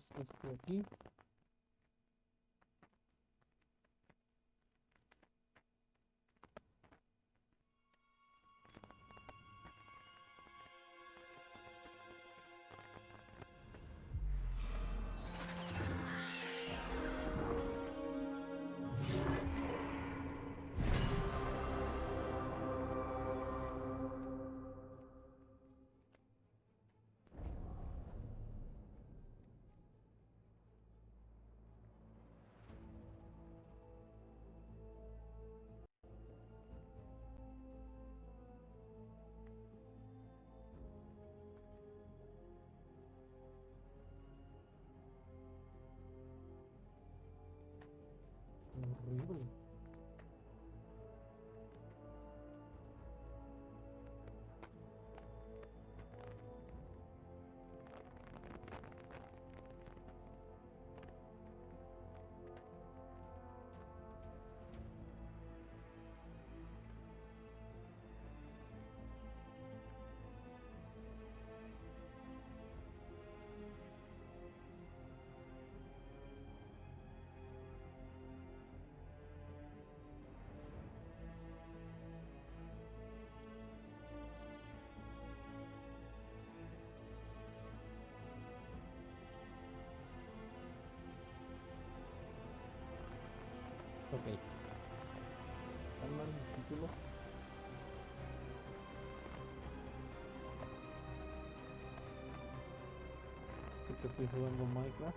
tenemos este aquí. Horrible. Ok. ¿Están mal mis títulos? Porque estoy jugando Minecraft.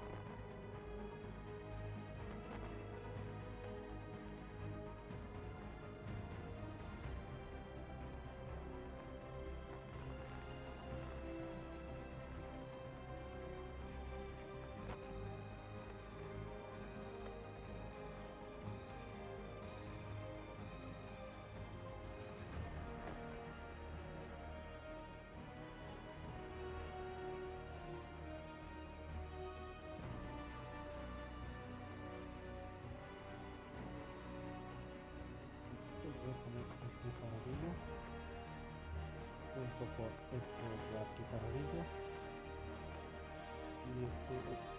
Voy a poner aquí para vídeo. Junto con esto de aquí para vídeo. Y esto de aquí.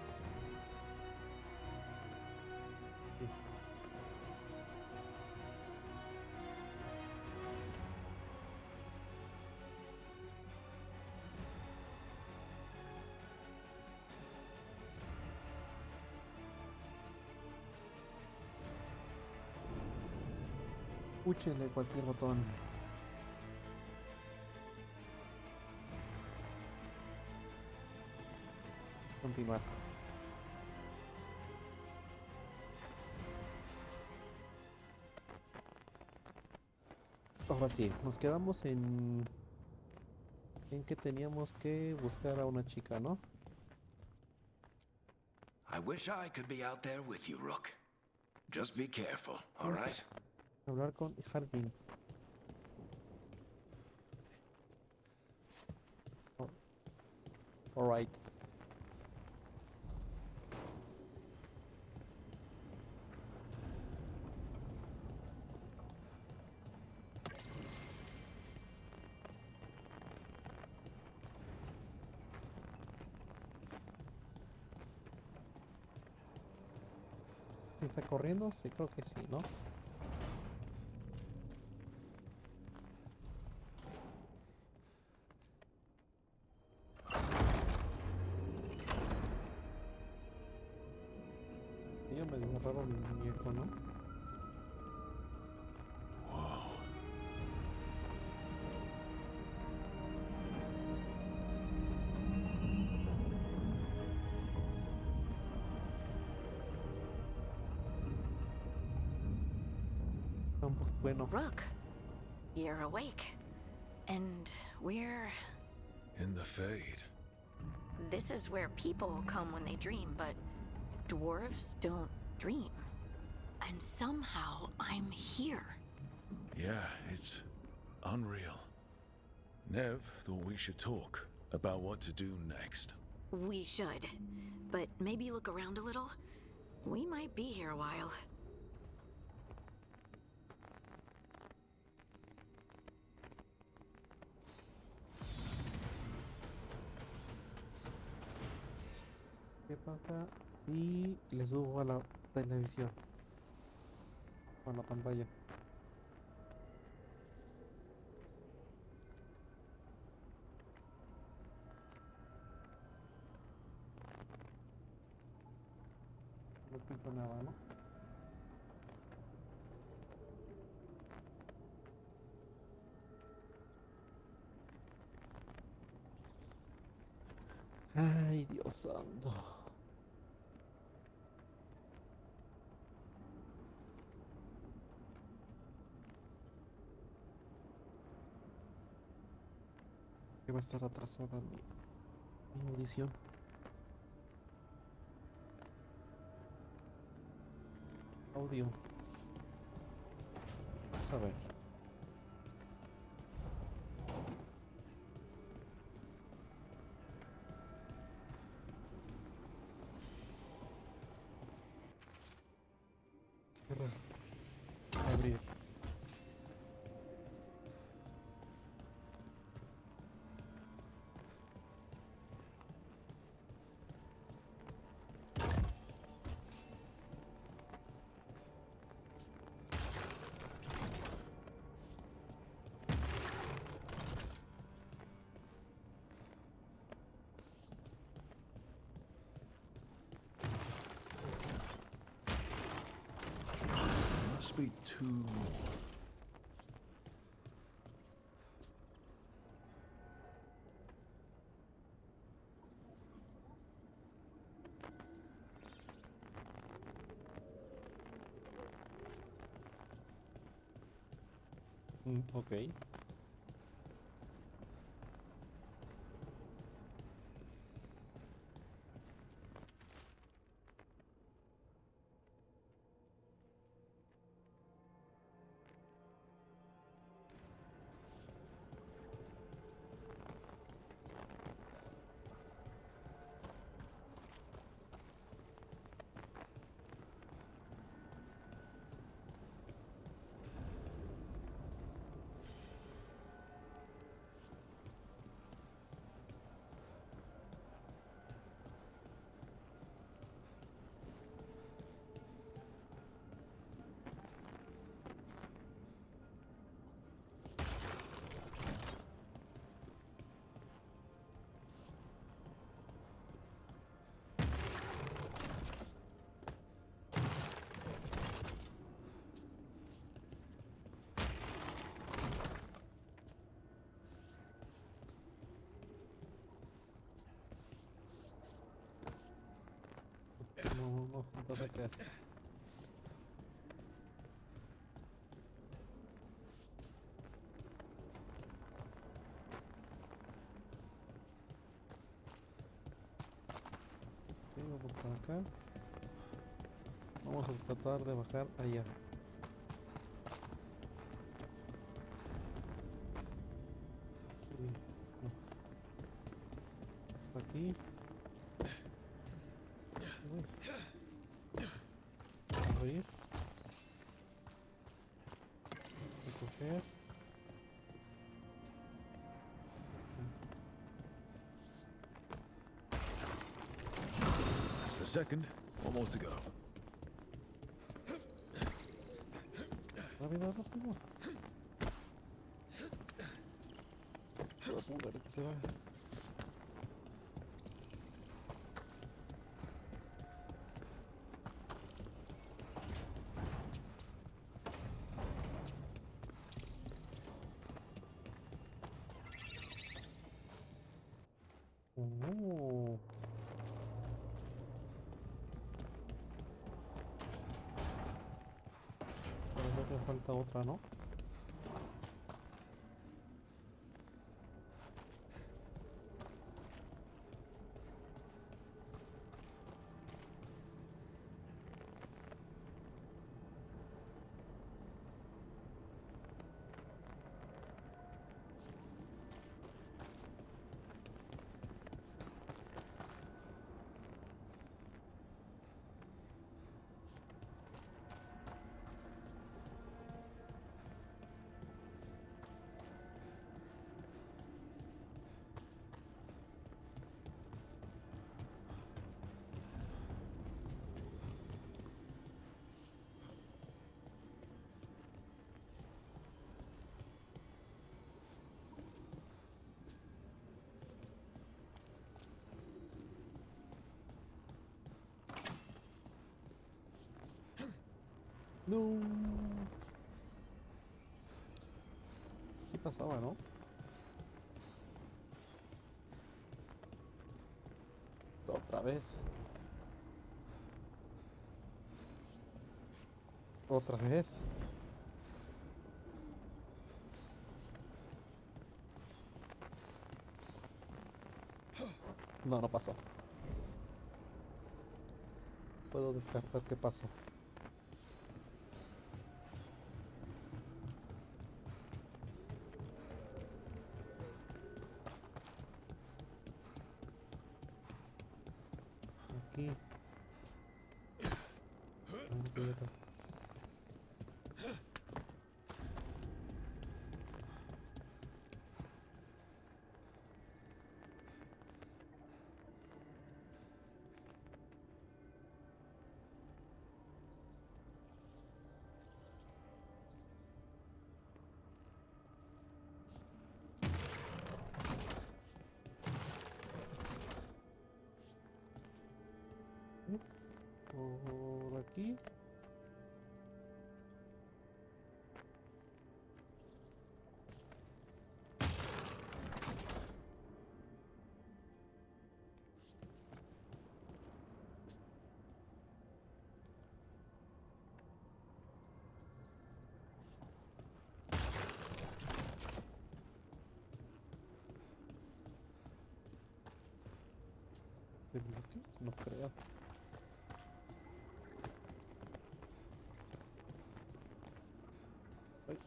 Púchenle cualquier botón. Continuar. Ahora sí, nos quedamos en que teníamos que buscar a una chica, ¿no? I wish I could be out there with you, Rook. Just be careful, all right? Hablar con Hardin. Oh, all right. ¿Sí está corriendo? Sí, creo que sí, ¿no? Yo me dio raro mi muñeco, ¿no? Whoa. Está un poco bueno. Rook, you're awake. And we're... In the Fade. This is where people come when they dream, but dwarves don't dream. And somehow I'm here. Yeah, it's unreal. Nev thought we should talk about what to do next. We should. But maybe look around a little. We might be here a while. ¿Qué pasó? pasa si le subo a la televisión? O a la pantalla. No escucho nada, ¿no? Ay, Dios santo. Que va a estar atrasada mi audición. Audio. Vamos a ver. Cierra. Abrir. Must be two more. Ok. No, entonces qué. Sí, vamos por acá. Vamos a tratar de bajar allá. Sí, no. Aquí. Uy. Abrir. Recoger. That's the second. One more to go. Rápido, rápido. Voy a apuntar que se va. Oh. Parece que falta otra, ¿no? No. Sí pasaba, ¿no? Otra vez. Otra vez. No, no pasó. Puedo descartar que pasó. Aquí. Aquí hay otro. ¿Ves? Por aquí. ¿Se bloqueó? No creo. Ay.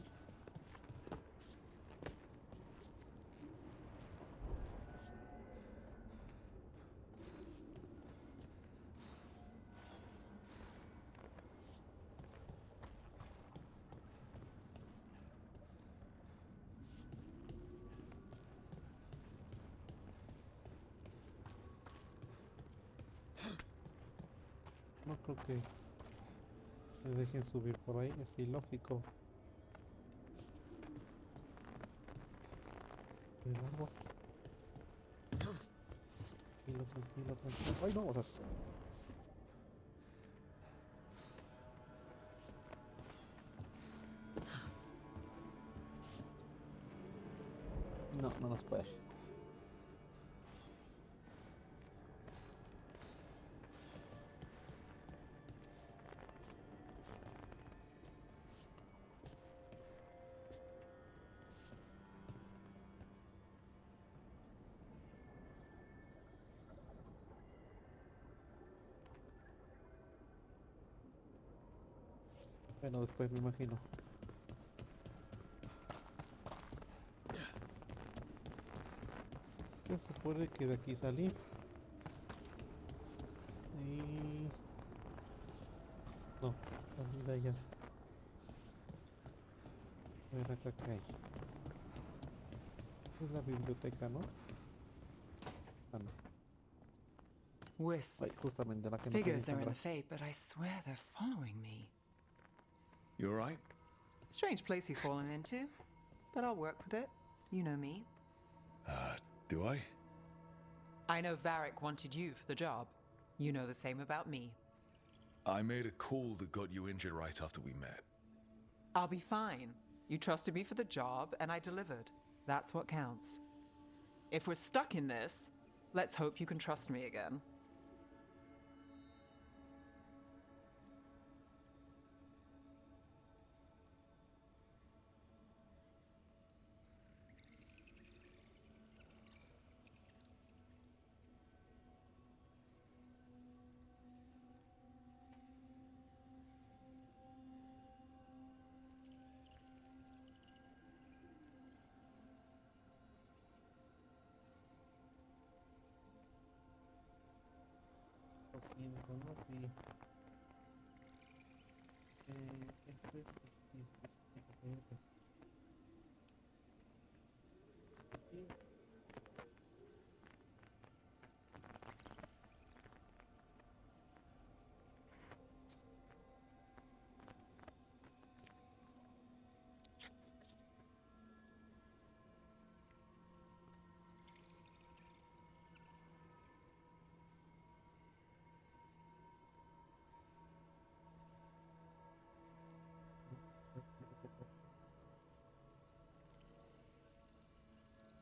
No creo que me dejen subir por ahí, es ilógico. El agua. Tranquilo, tranquilo, tranquilo. Ay, no, o sea. No, no nos puede. Bueno, después me imagino. Se supone que de aquí salí. Y... no, salí de allá. A ver acá qué hay. Es la biblioteca, ¿no? Ah, no. Ay, Wisps. justamente la que no quería Figures are in the encontrar. fate, but I swear they're following me. You alright? Strange place you've fallen into, but I'll work with it. You know me. Do I? I know Varric wanted you for the job. You know the same about me. I made a call that got you injured right after we met. I'll be fine. You trusted me for the job, and I delivered. That's what counts. If we're stuck in this, let's hope you can trust me again. Lo siento, no vi. Esto es... Aquí.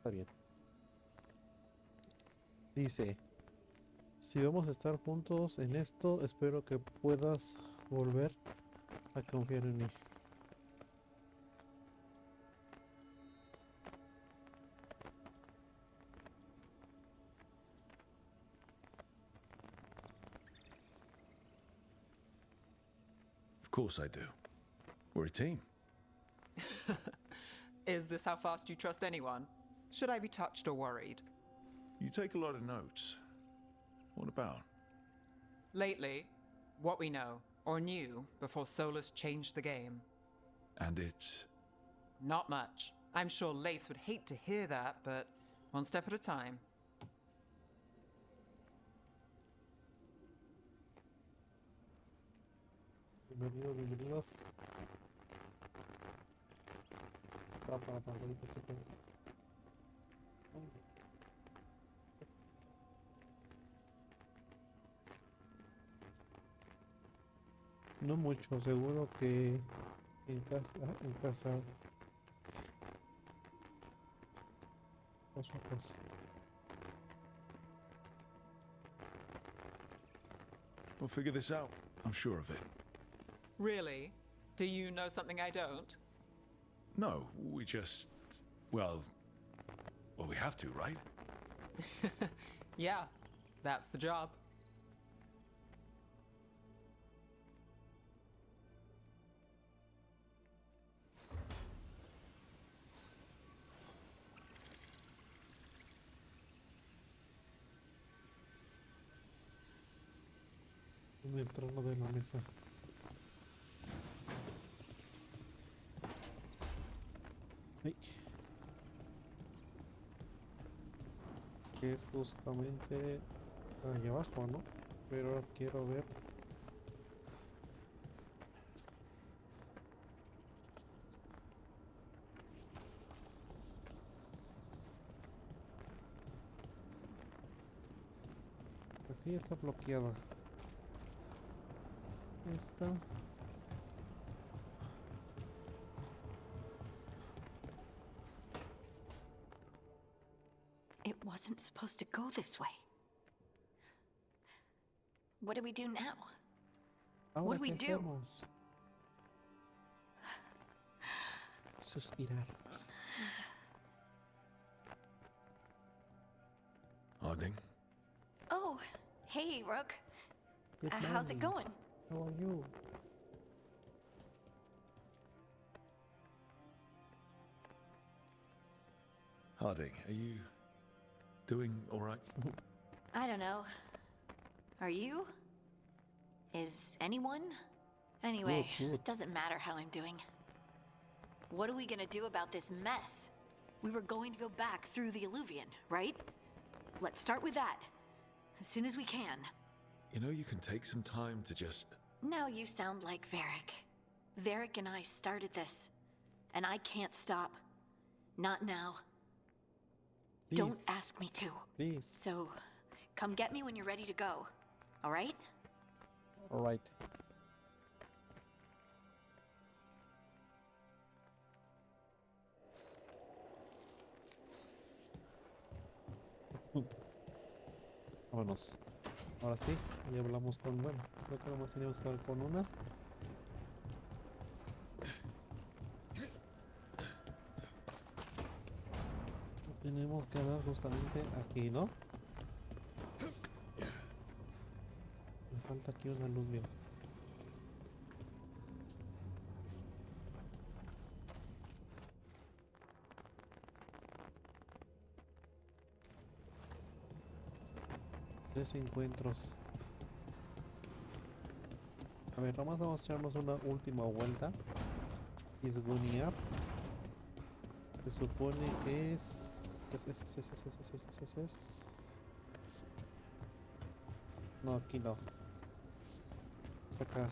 Está bien. Dice, si vamos a estar juntos en esto, espero que puedas volver a confiar en mí. Of course I do. We're a team. Is this how fast you trust anyone? Should I be touched or worried? You take a lot of notes. What about? Lately, what we know, or knew, before Solus changed the game. And it's... Not much. I'm sure Lace would hate to hear that, but one step at a time. Bienvenidos, bienvenidos. No mucho, seguro que en casa, paso a paso. We'll figure this out. I'm sure of it. Really? Do you know something I don't? No, we just... Well, we have to, right? Yeah, that's the job. En el trono de la mesa. Ay. Que es justamente allá abajo, ¿no? Pero ahora quiero ver. Aquí está bloqueada. Esta. It wasn't supposed to go this way. What do we do now? Ahora, What do we ¿qué do? hacemos? Suspirar. Harding? Oh, hey, Rook. Good How's it morning. going? How are you? Harding, are you doing all right? I don't know. Are you? Is anyone? Anyway, Good. it doesn't matter how I'm doing. What are we gonna do about this mess? We were going to go back through the Alluvion, right? Let's start with that. As soon as we can. You know, you can take some time to just... Now you sound like Varric. Varric and I started this. And I can't stop. Not now. Don't Please. ask me to. Please. So, come get me when you're ready to go. All right? All right. Vámonos. Ahora sí, ya hablamos con... Bueno, creo que nomás teníamos que hablar con una. Tenemos que hablar justamente aquí, ¿no? Me falta aquí una luz bien. Tres encuentros. A ver, nomás vamos a echarnos una última vuelta. Isgunear. Se supone que es... No, aquí no. Es acá.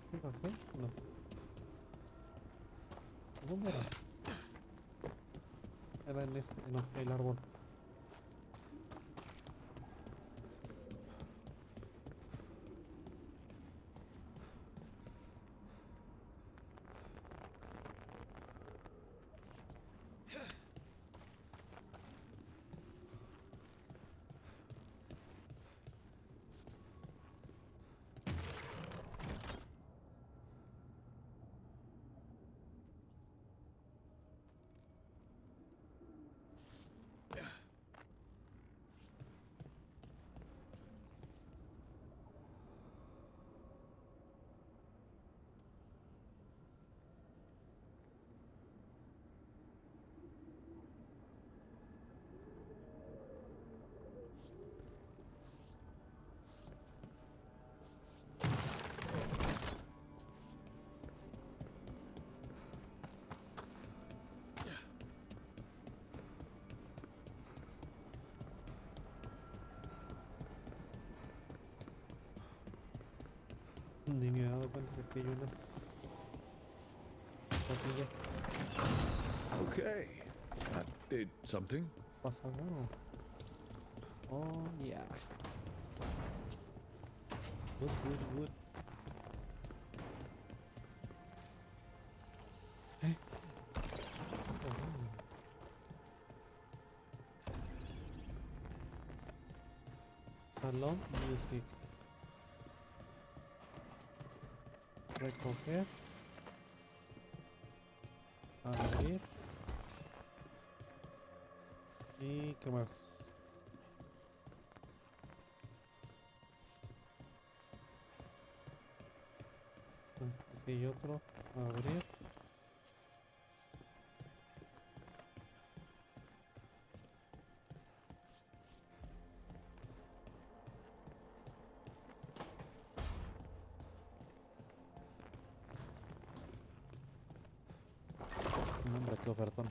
¿Qué bajé? No. ¿Dónde era? Era en este, no, el árbol. Ni me he dado cuenta que aquí hay una. Aquí Okay. That did something. pasa algo. Oh, yeah. Good, good, good. Oh. Salón Music. Recoger. Abrir. ¿Y qué más? Aquí hay otro. Abrir. Hombre, qué ofertón.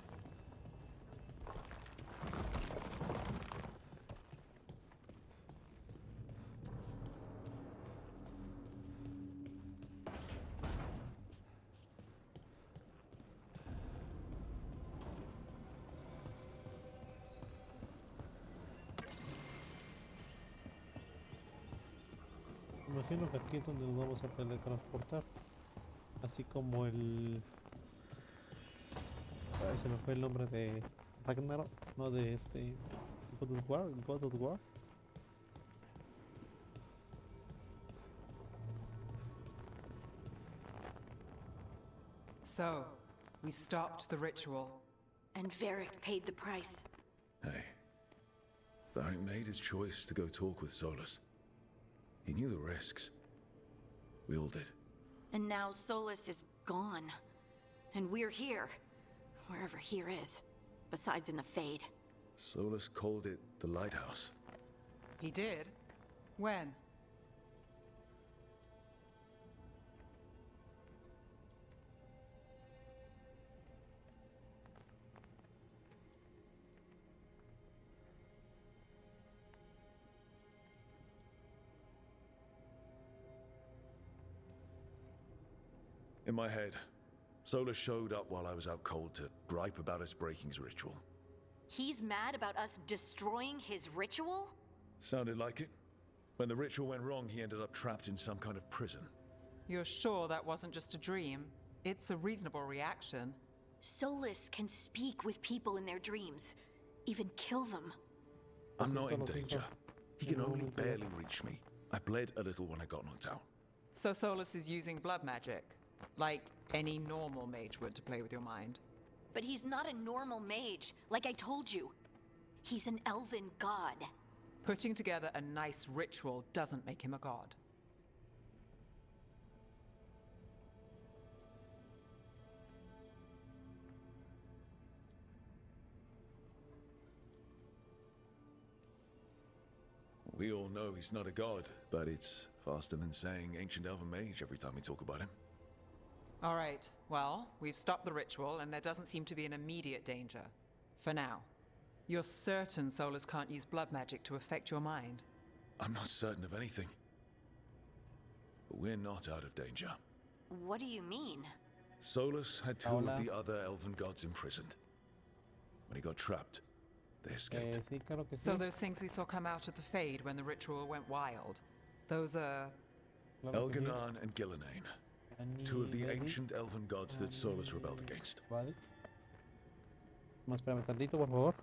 Imagino que aquí es donde nos vamos a teletransportar. Así como el... Ay, se me fue el nombre de Ragnarok, no de este... God of War, God of War. So, we stopped the ritual. And Varric paid the price. Hey. Varric made his choice to go talk with Solus. He knew the risks. We all did. And now Solus is gone. And we're here. Wherever here is. Besides in the Fade. Solus called it the Lighthouse. He did? When? In my head, Solus showed up while I was out cold to gripe about us breaking his ritual. He's mad about us destroying his ritual? Sounded like it. When the ritual went wrong, he ended up trapped in some kind of prison. You're sure that wasn't just a dream? It's a reasonable reaction. Solus can speak with people in their dreams. Even kill them. I'm not in danger. He can only barely reach me. I bled a little when I got knocked out. So Solus is using blood magic? Like any normal mage would to play with your mind? But he's not a normal mage, like I told you. He's an elven god. Putting together a nice ritual doesn't make him a god. We all know he's not a god, but it's faster than saying ancient elven mage every time we talk about him. All right, well, we've stopped the ritual and there doesn't seem to be an immediate danger. For now. You're certain Solus can't use blood magic to affect your mind? I'm not certain of anything. But we're not out of danger. What do you mean? Solus had two of the other elven gods imprisoned. When he got trapped, they escaped. Sí, claro que sí. So those things we saw come out of the Fade when the ritual went wild, those are... Claro que sí. Elganan and Gillenane. Two of the ancient elven gods that Solus rebelled against. Vale. Más espérame tantito, por favor.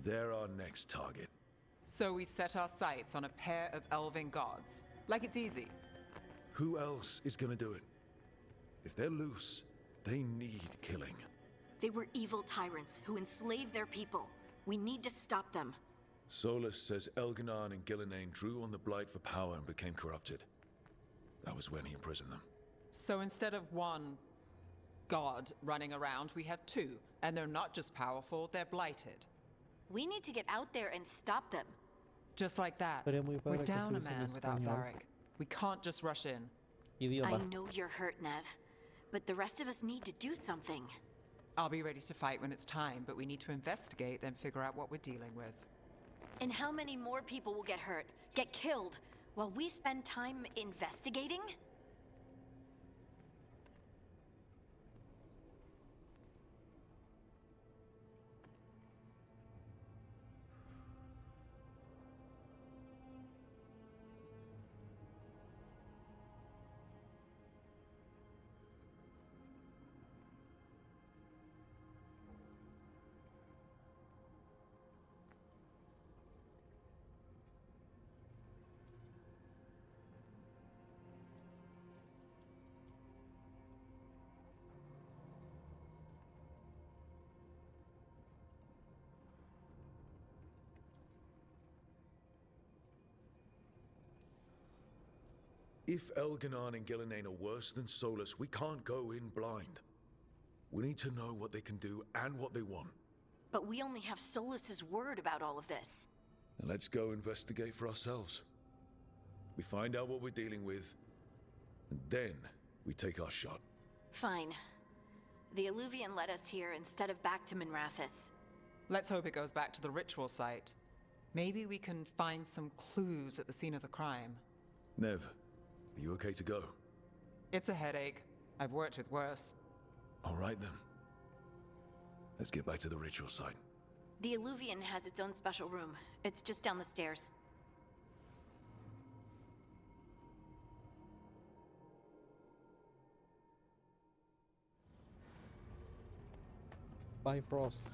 They're our next target. So we set our sights on a pair of elven gods. Like it's easy. Who else is gonna do it? If they're loose, they need killing. They were evil tyrants who enslaved their people. We need to stop them. Solus says Elganon and Gillenane drew on the Blight for power and became corrupted. That was when he imprisoned them. So instead of one god running around, we have two. And they're not just powerful, they're blighted. We need to get out there and stop them. Just like that. Sería muy We're padre que down a estuviese en man without español. Varric. We can't just rush in. I Idiota. know you're hurt, Nev, but the rest of us need to do something. I'll be ready to fight when it's time, but we need to investigate, then figure out what we're dealing with. And how many more people will get hurt, get killed, while we spend time investigating? If Elganon and Gillenane are worse than Solus, we can't go in blind. We need to know what they can do and what they want. But we only have Solus's word about all of this. Then let's go investigate for ourselves. We find out what we're dealing with, and then we take our shot. Fine. The Illuvian led us here instead of back to Minrathous. Let's hope it goes back to the ritual site. Maybe we can find some clues at the scene of the crime. Nev, are you okay to go? It's a headache. I've worked with worse. All right then. Let's get back to the ritual site. The Illuvian has its own special room. It's just down the stairs. Bifrost.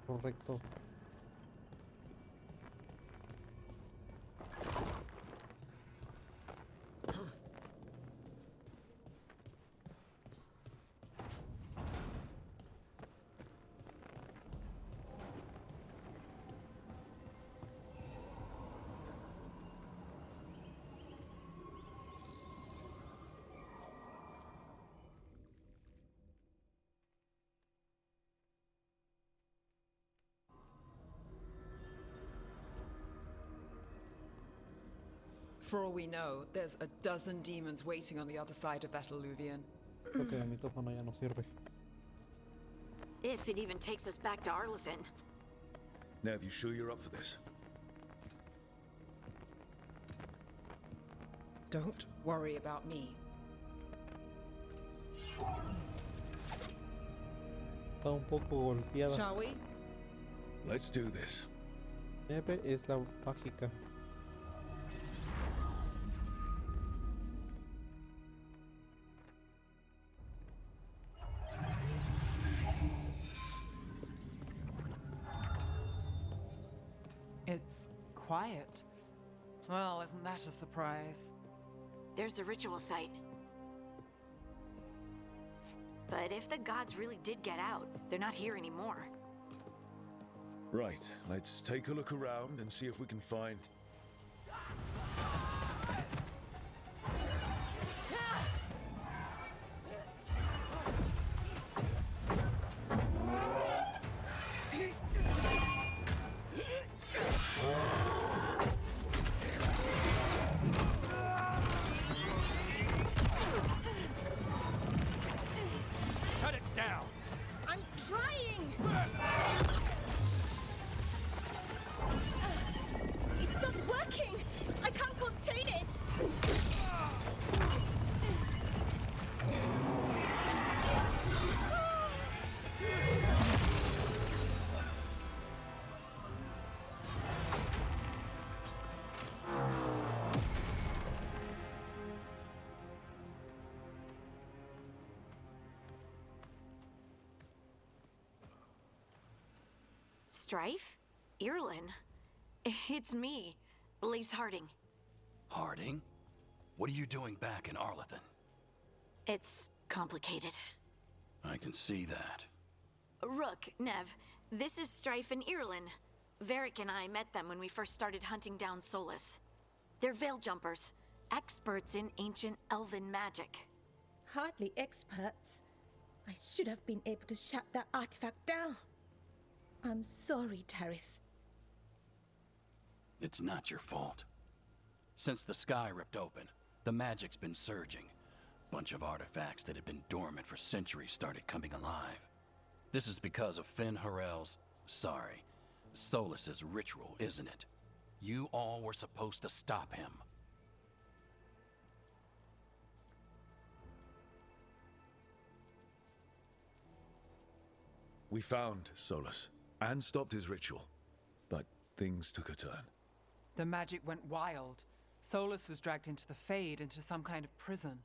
Correcto. For all we know, there's a dozen demons waiting on the other side of that Illuvian. Creo que el micrófono ya no sirve. If it even takes us back to Arlefin. Nev, you sure you're up for this? Don't worry about me. Está un poco golpeada. Shall we? Let's do this. Neve es la mágica. It's quiet. Well, isn't that a surprise? There's the ritual site. But if the gods really did get out, they're not here anymore. Right, let's take a look around and see if we can find... Cut it down! I'm trying! It's not working! I can't contain it! Strife? Irlin? It's me, Lace Harding. Harding? What are you doing back in Arlethan? It's complicated. I can see that. Rook, Nev, this is Strife and Irlin. Varric and I met them when we first started hunting down Solus. They're veil jumpers, experts in ancient elven magic. Hardly experts. I should have been able to shut that artifact down. I'm sorry, Tarith. It's not your fault. Since the sky ripped open, the magic's been surging. Bunch of artifacts that had been dormant for centuries started coming alive. This is because of Finn Harel's, Solus's ritual, isn't it? You all were supposed to stop him. We found Solus and stopped his ritual, but things took a turn. The magic went wild. Solus was dragged into the Fade, into some kind of prison.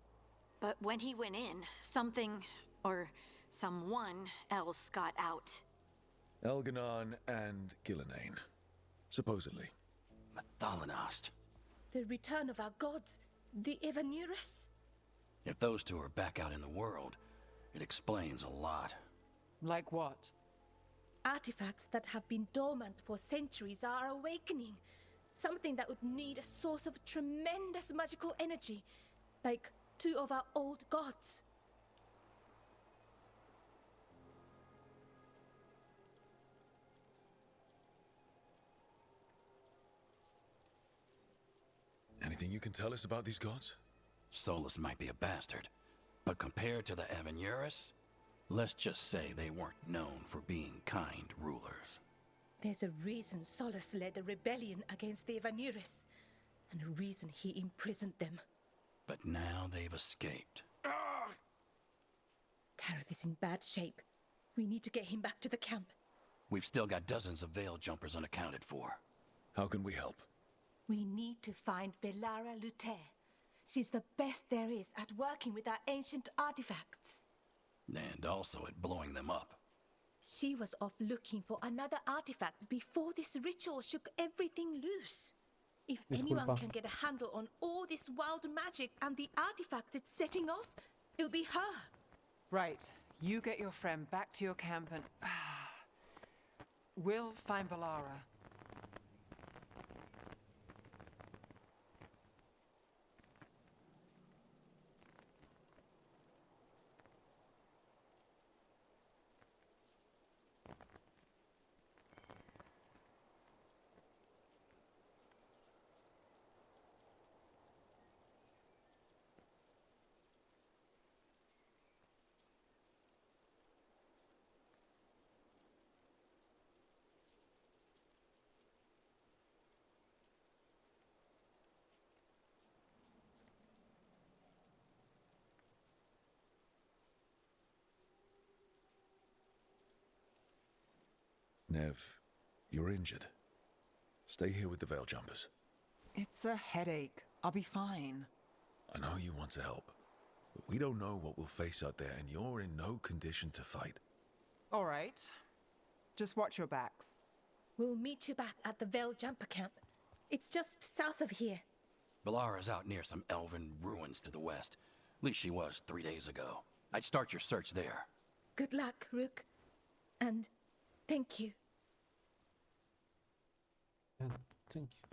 But when he went in, something, or someone else got out. Elganon and Gillenane, supposedly. Mathalanost. The return of our gods, the Evanurus. If those two are back out in the world, it explains a lot. Like what? Artifacts that have been dormant for centuries are awakening. Something that would need a source of tremendous magical energy, like two of our old gods. Anything you can tell us about these gods? Solus might be a bastard, but compared to the Evanurus, let's just say they weren't known for being kind rulers. There's a reason Solus led a rebellion against the Evanurus, and a reason he imprisoned them. But now they've escaped. Tarith is in bad shape. We need to get him back to the camp. We've still got dozens of veil jumpers unaccounted for. How can we help? We need to find Belara Luther. She's the best there is at working with our ancient artifacts. And also at blowing them up. She was off looking for another artifact before this ritual shook everything loose. If anyone Disculpa. can get a handle on all this wild magic and the artifacts it's setting off, it'll be her. Right. You get your friend back to your camp and... we'll find Belara. Nev, you're injured. Stay here with the veil jumpers. It's a headache. I'll be fine. I know you want to help, but we don't know what we'll face out there, and you're in no condition to fight. All right. Just watch your backs. We'll meet you back at the Veil Jumper camp. It's just south of here. Belara's out near some elven ruins to the west. At least she was 3 days ago. I'd start your search there. Good luck, Rook. And thank you. And thank you.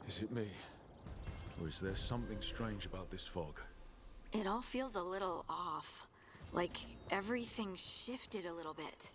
Is it me? Or is there something strange about this fog? It all feels a little off. Like everything shifted a little bit.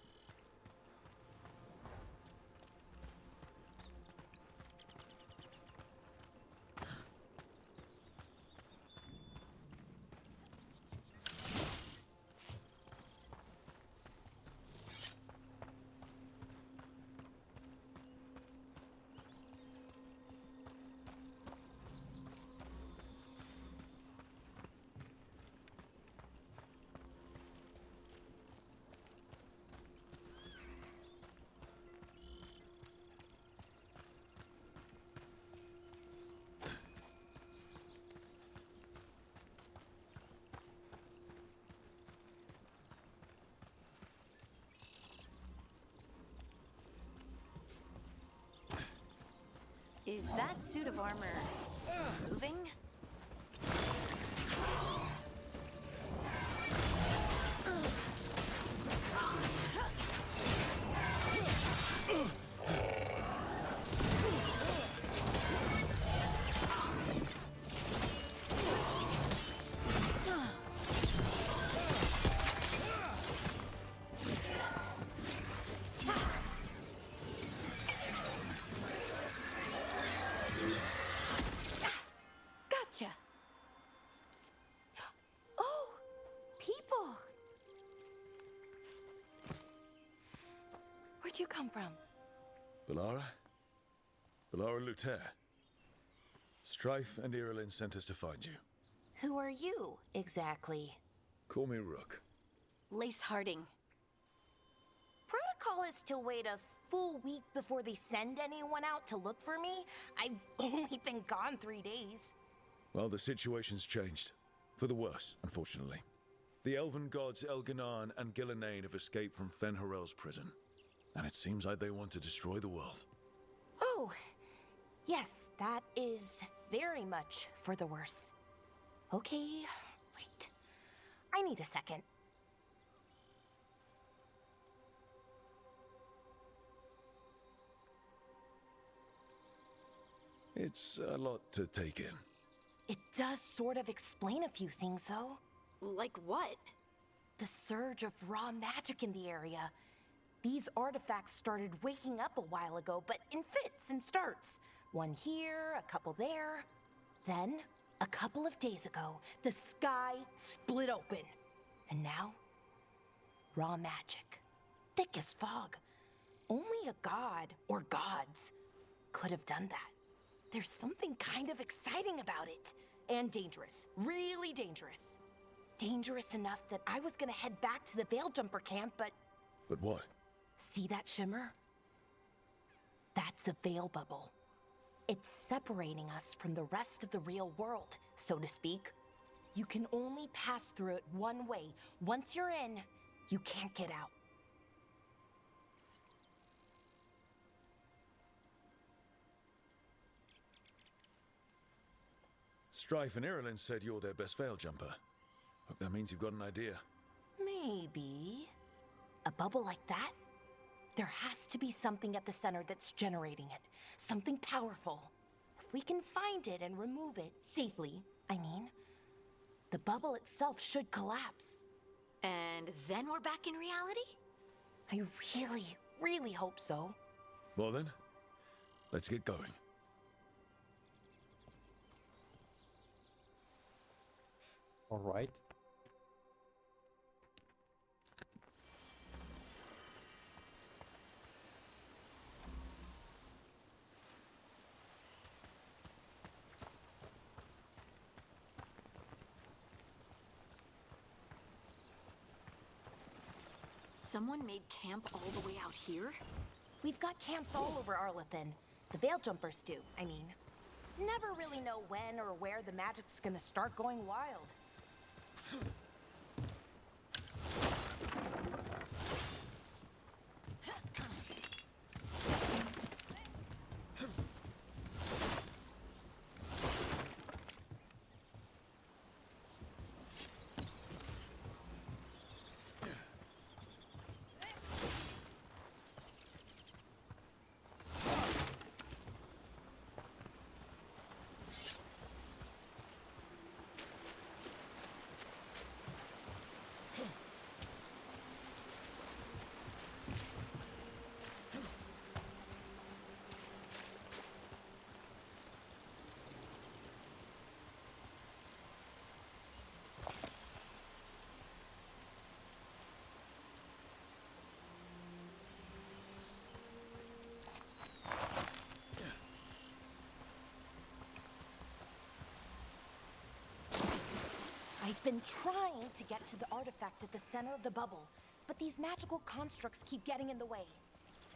Is that suit of armor moving? Gotcha. Oh, people. Where'd you come from? Bellara? Bellara Luther. Strife and Irulan sent us to find you. Who are you, exactly? Call me Rook. Lace Harding. Protocol is to wait a full week before they send anyone out to look for me. I've only been gone 3 days. Well, the situation's changed. For the worse, unfortunately. The elven gods Elganan and Gillenane have escaped from Fen'Harel's prison. And it seems like they want to destroy the world. Oh, yes, that is very much for the worse. Okay, wait. I need a second. It's a lot to take in. It does sort of explain a few things, though. Like what? The surge of raw magic in the area. These artifacts started waking up a while ago, but in fits and starts. One here, a couple there. Then, a couple of days ago, the sky split open. And now, raw magic. Thick as fog. Only a god, or gods, could have done that. There's something kind of exciting about it. And dangerous. Really dangerous. Dangerous enough that I was gonna head back to the Veil Jumper camp, but... But what? See that shimmer? That's a veil bubble. It's separating us from the rest of the real world, so to speak. You can only pass through it one way. Once you're in, you can't get out. Strife and Irulan said you're their best veil jumper. Hope that means you've got an idea. Maybe. A bubble like that? There has to be something at the center that's generating it. Something powerful. If we can find it and remove it safely, I mean, the bubble itself should collapse. And then we're back in reality? I really, really hope so. Well then, let's get going. All right. Someone made camp all the way out here? We've got camps all over Arlathan. The Veil Jumpers do, I mean. Never really know when or where the magic's gonna start going wild. I've been trying to get to the artifact at the center of the bubble, but these magical constructs keep getting in the way.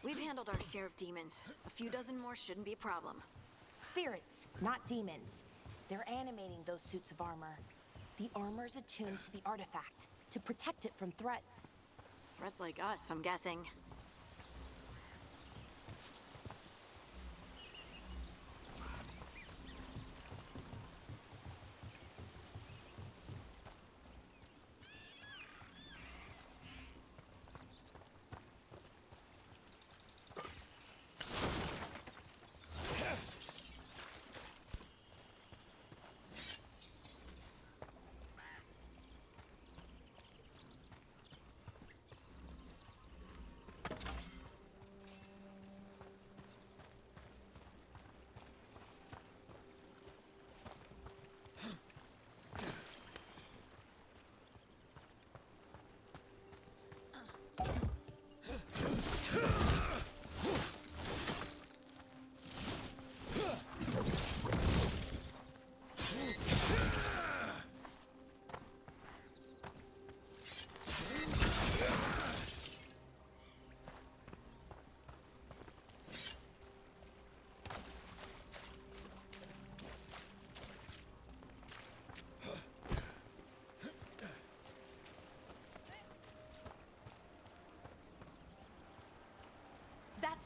We've handled our share of demons. A few dozen more shouldn't be a problem. Spirits, not demons. They're animating those suits of armor. The armor's attuned to the artifact, to protect it from threats. Threats like us, I'm guessing.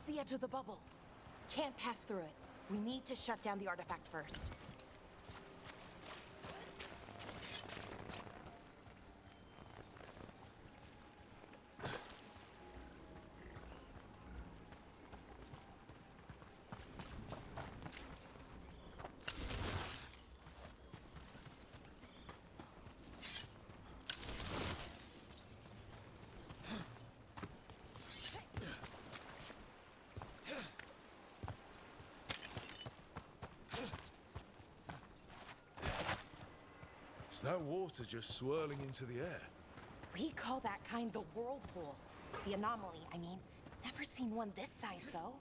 the edge of the bubble. Can't pass through it. We need to shut down the artifact first. Is that water just swirling into the air? We call that kind the whirlpool. The anomaly, I mean. Never seen one this size, though.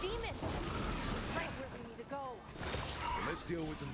Demons! Right where we need to go. Let's deal with them.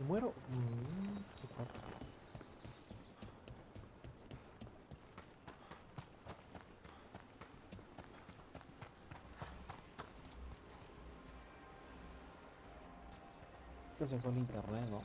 Me muero. Sí, claro. Que se fue el internet, ¿no?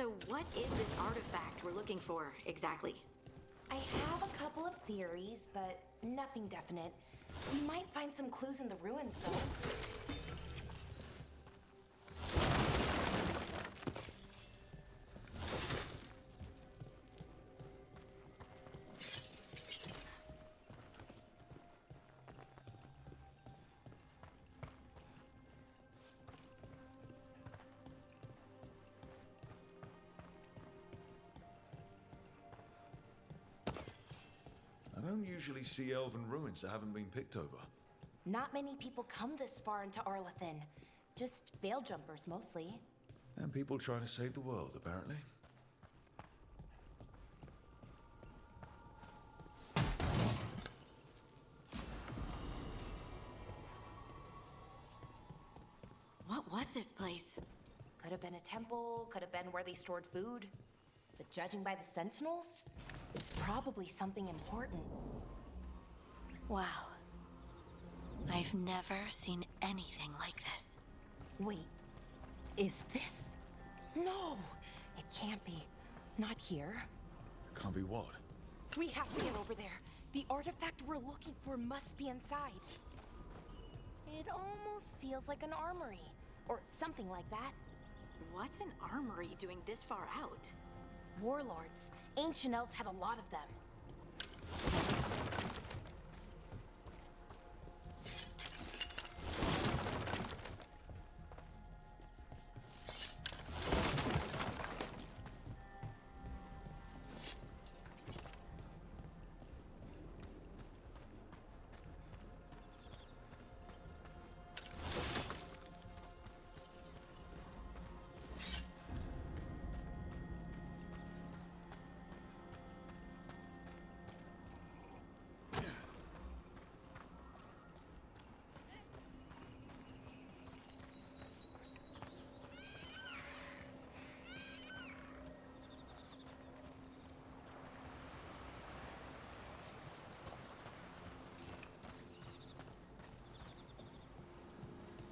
So what is this artifact we're looking for, exactly? I have a couple of theories, but nothing definite. We might find some clues in the ruins, though. I don't usually see elven ruins that haven't been picked over. Not many people come this far into Arlathan. Just veil jumpers, mostly. And people trying to save the world, apparently. What was this place? Could have been a temple, could have been where they stored food. But judging by the sentinels, it's probably something important. Wow. I've never seen anything like this. Wait, is this? No, it can't be. Not here. Can't be what? We have to get over there. The artifact we're looking for must be inside. It almost feels like an armory, or something like that. What's an armory doing this far out? Warlords. Ancient elves had a lot of them.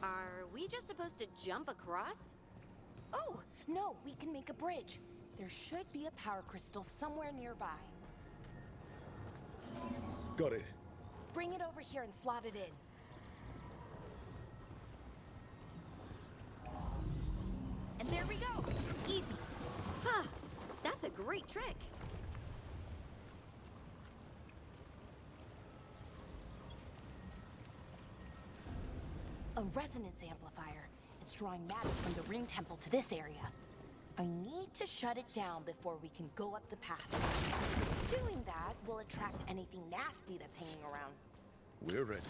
Are we just supposed to jump across? Oh, no, we can make a bridge. There should be a power crystal somewhere nearby. Got it. Bring it over here and slot it in. And there we go. Easy. Huh. That's a great trick. A resonance amplifier. It's drawing magic from the ring temple to this area. I need to shut it down before we can go up the path. Doing that will attract anything nasty that's hanging around. We're ready.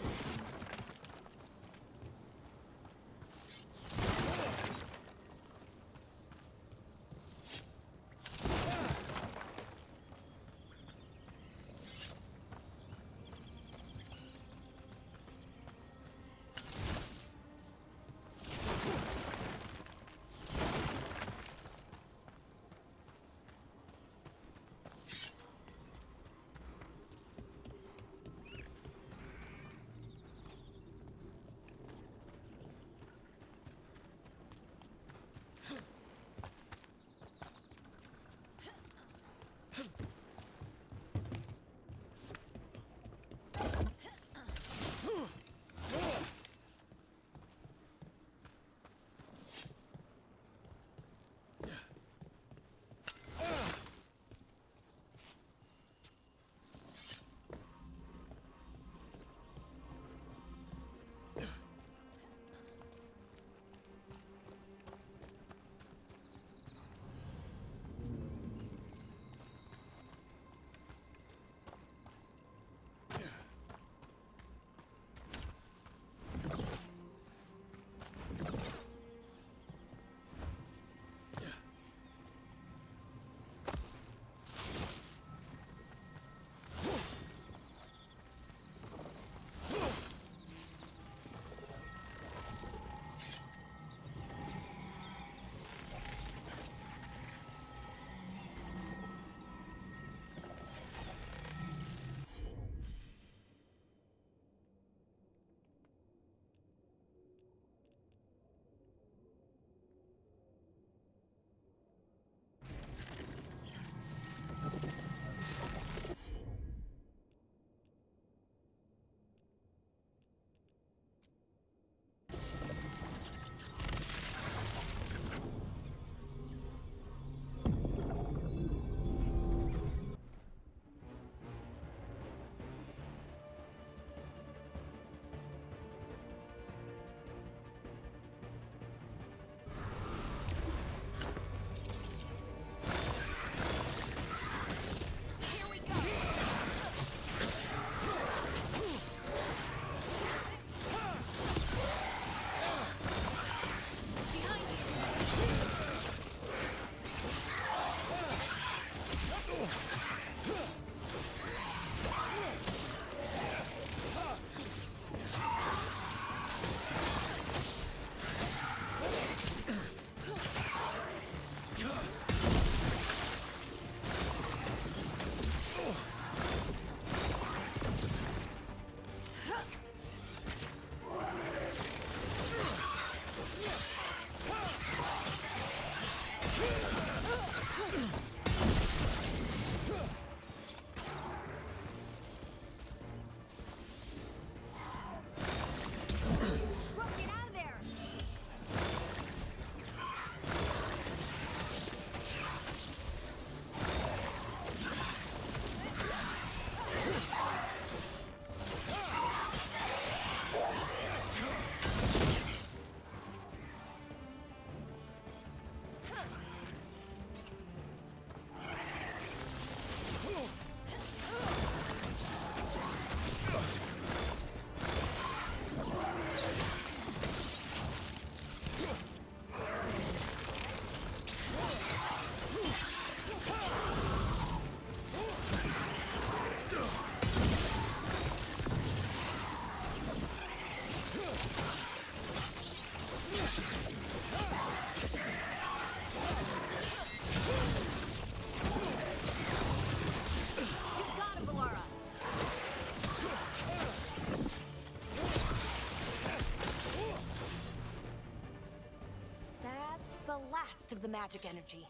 of the magic energy.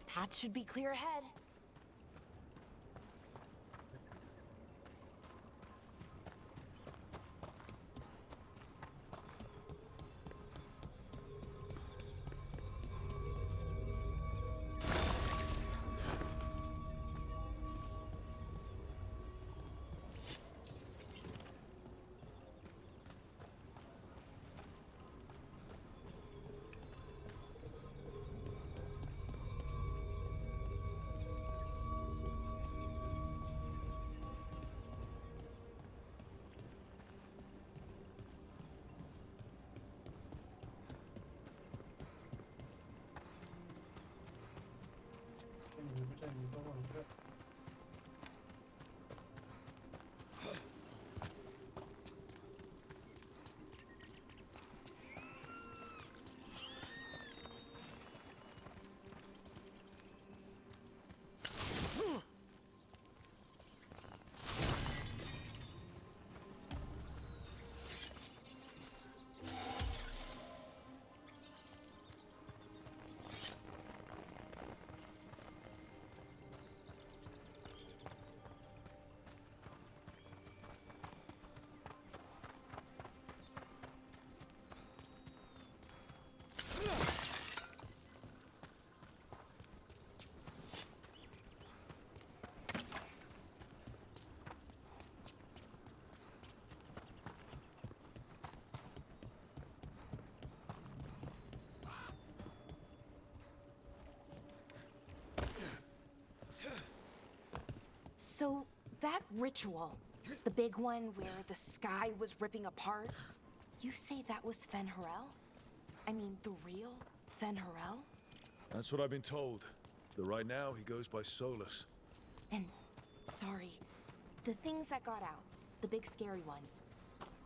Path should be clear ahead. So, that ritual, the big one where the sky was ripping apart, you say that was Fen Harel? I mean, the real Fen Harel? That's what I've been told. But right now, he goes by Solus. And, sorry, the things that got out, the big scary ones,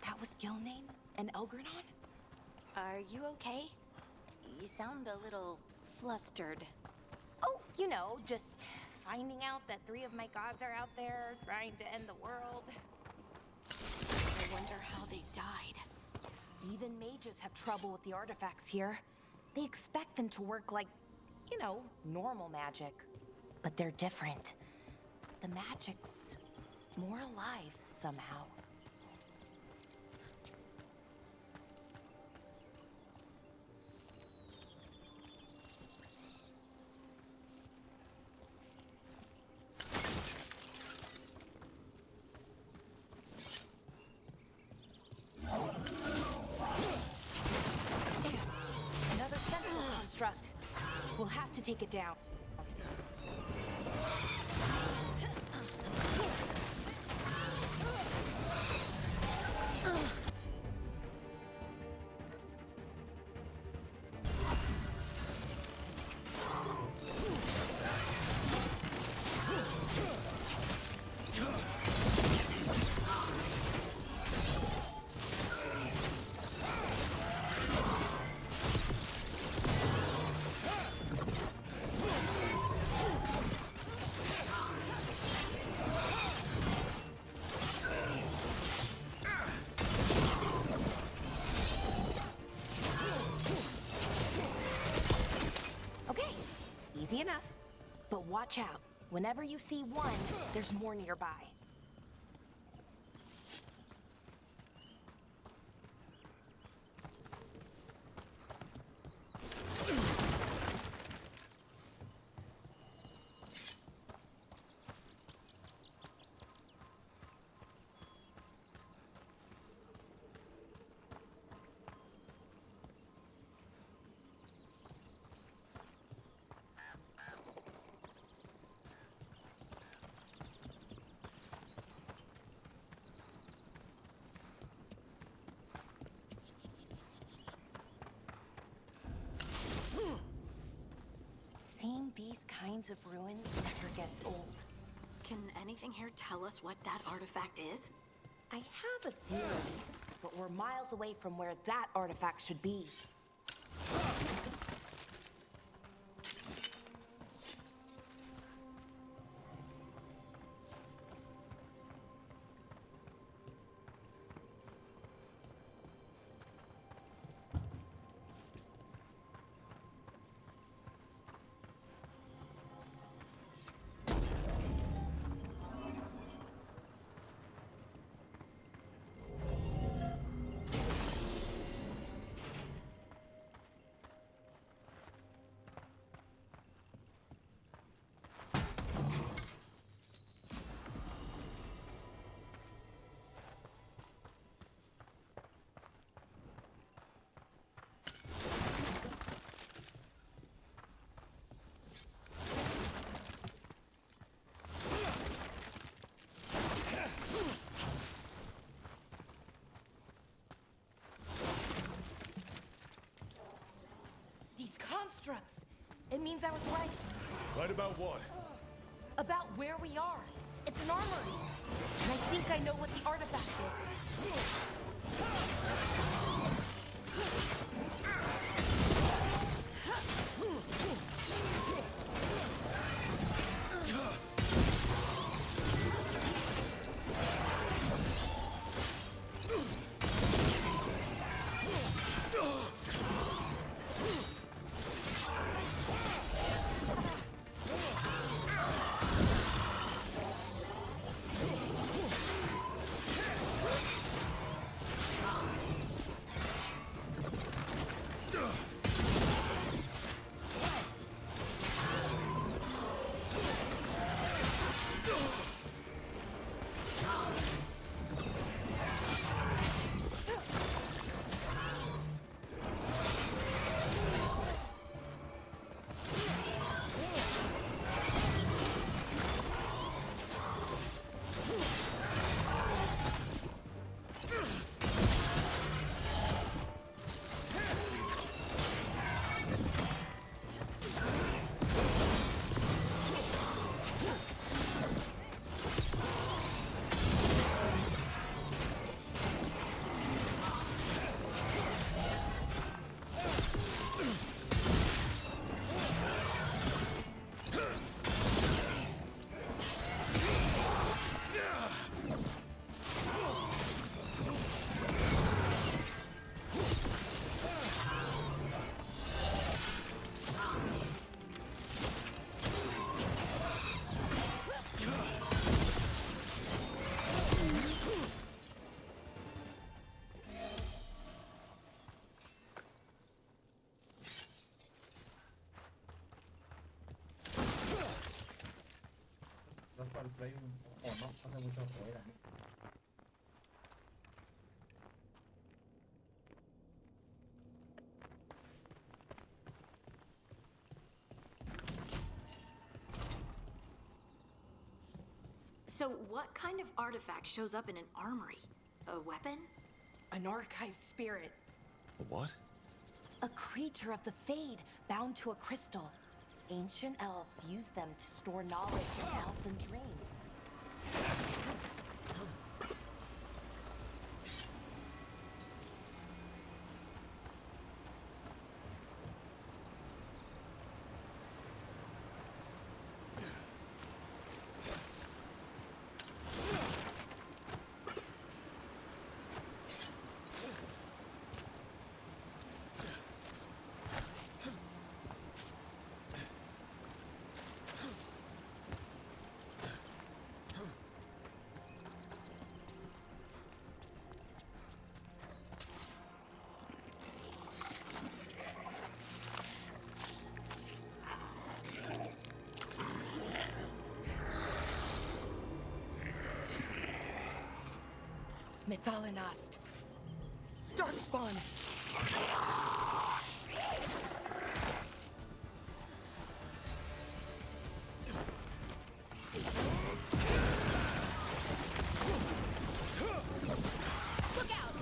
that was Gilnane and Elgranon? Are you okay? You sound a little flustered. Oh, you know, just finding out that 3 of my gods are out there trying to end the world. I wonder how they died. Even mages have trouble with the artifacts here. They expect them to work like, you know, normal magic. But they're different. The magic's more alive somehow. Another sentinel construct. We'll have to take it down. Easy enough. But watch out. Whenever you see one, there's more nearby. Seeing these kinds of ruins never gets old. Can anything here tell us what that artifact is? I have a theory, but we're miles away from where that artifact should be. means I was right. Right about what? About where we are. It's an armory. And I think I know what the artifact is. el Play o no hace mucho juego. So what kind of artifact shows up in an armory? A weapon? An archive spirit. A what? A creature of the Fade, bound to a crystal. Ancient elves use them to store knowledge in elven dream. Methalinast. Darkspawn. Look out!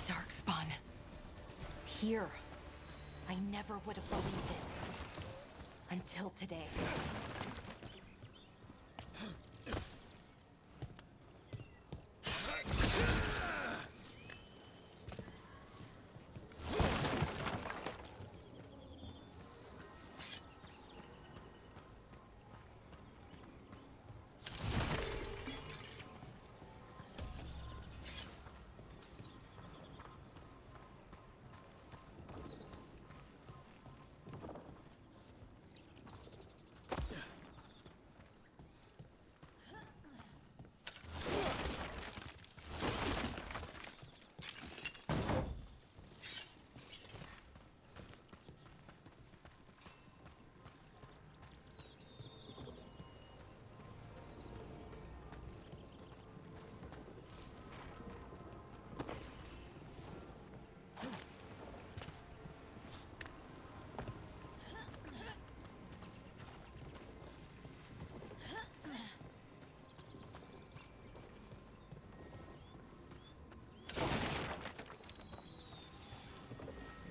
Darkspawn. Here. I never would have believed it. Until today.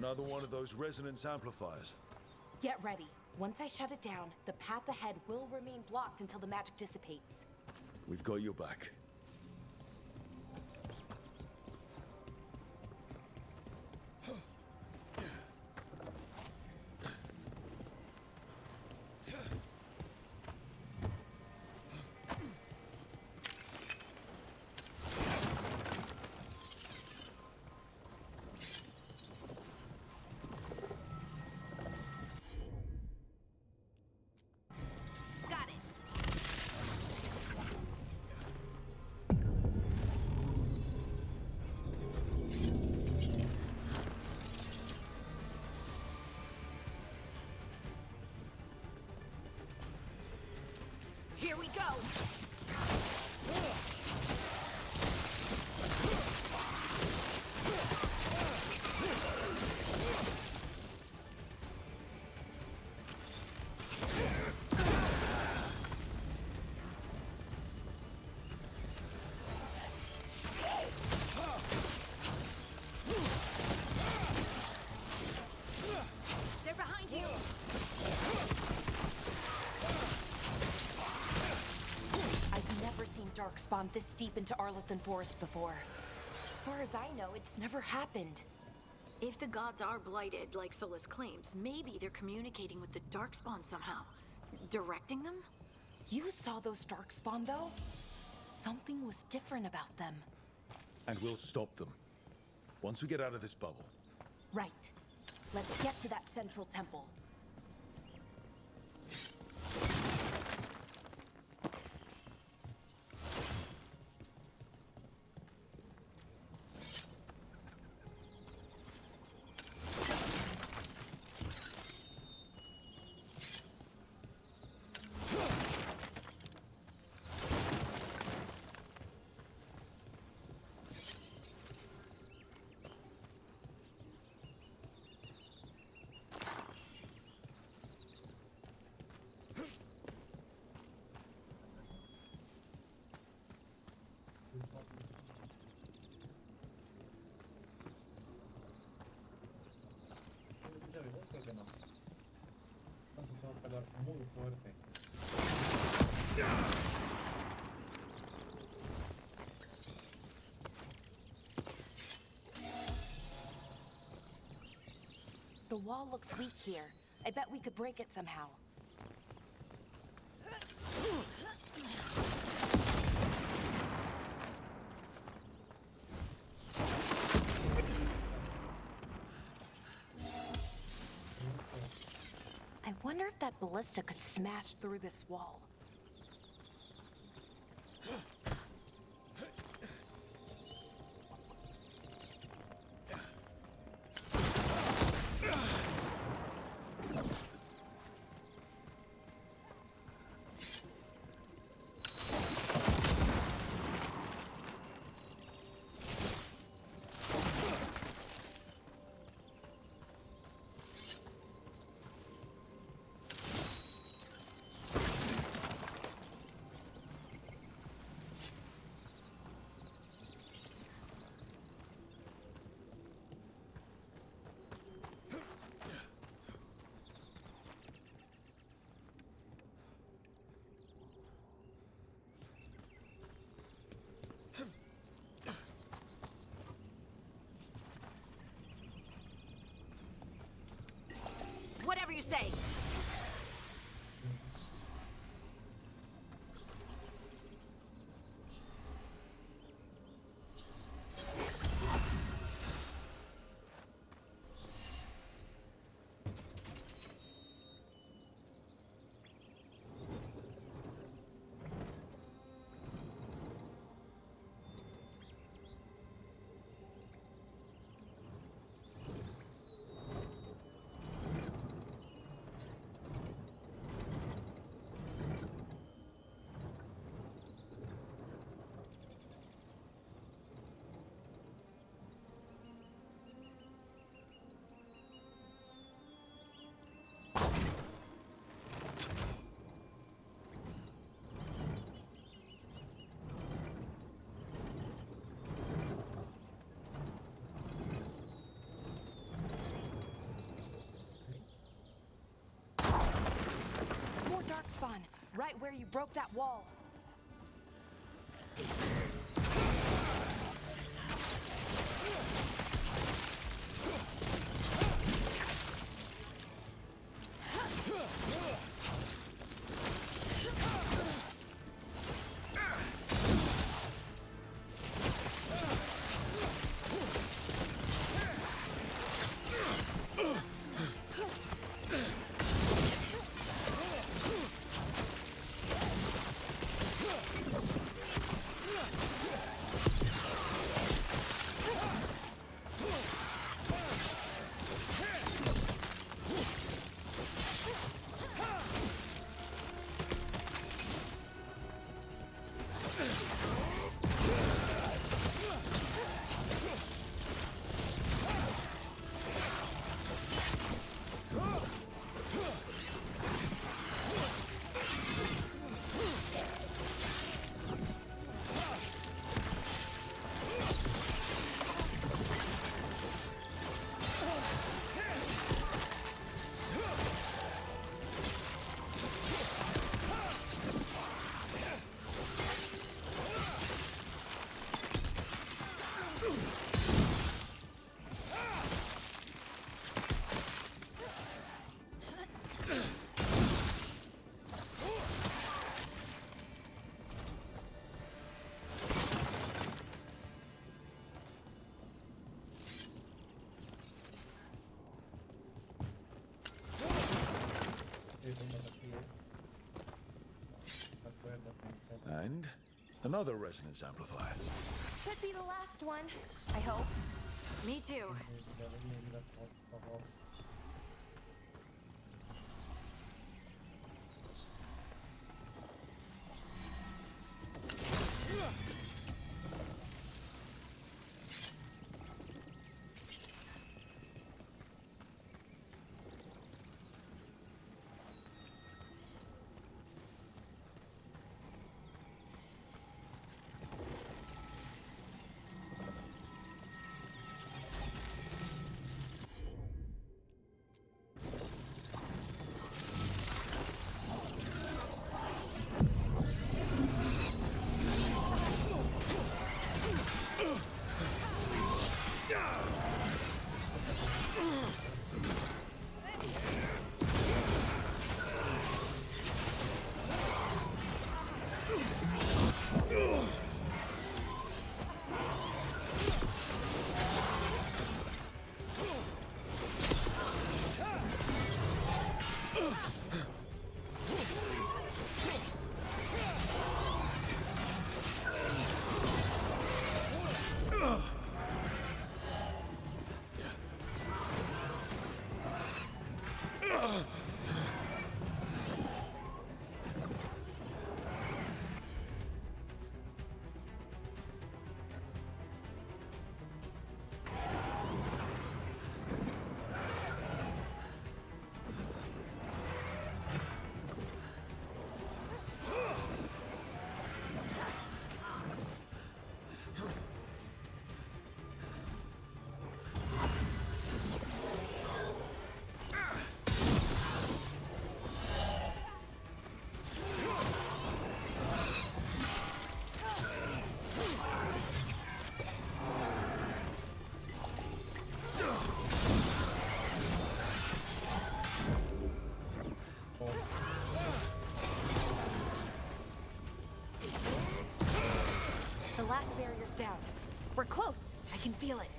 Another one of those resonance amplifiers. Get ready. Once I shut it down, the path ahead will remain blocked until the magic dissipates. We've got your back. Got it. Here we go. They're behind you. I've never seen Darkspawn this deep into Arlethan Forest before. As far as I know, it's never happened. If the gods are blighted, like Solus claims, maybe they're communicating with the Darkspawn somehow. Directing them? You saw those Darkspawn, though? Something was different about them. And we'll stop them. Once we get out of this bubble. Right. Let's get to that central temple. Yo creo que no. Es un calor muy fuerte. The wall looks weak here. I bet we could break it somehow. I wonder if that ballista could smash through this wall. Whatever you say. right where you broke that wall. And another resonance amplifier. Should be the last one, I hope. Me too. The last barrier's down. We're close. I can feel it.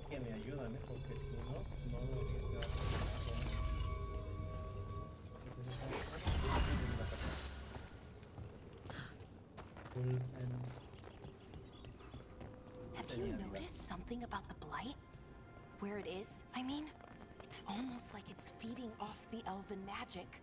Que me ayudan, porque si no, no lo hubiese dado. Have you noticed something about the blight? Where it is, I mean? It's almost like it's feeding off the elven magic.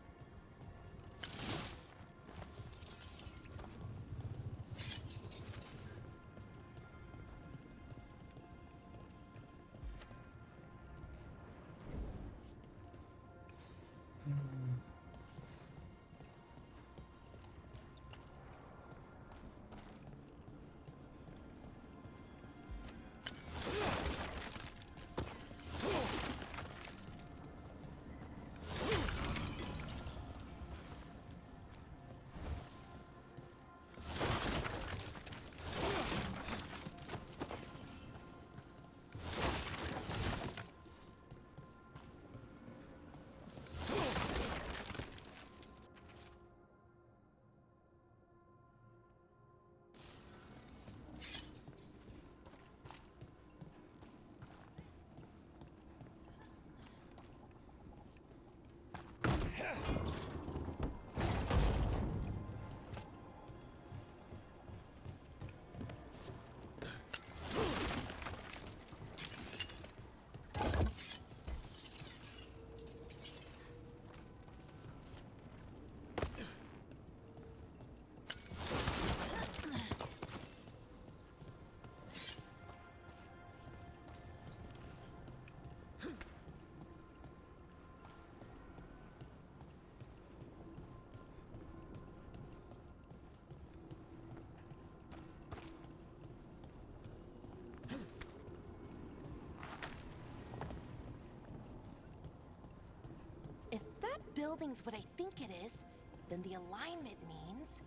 building's what I think it is, then the alignment means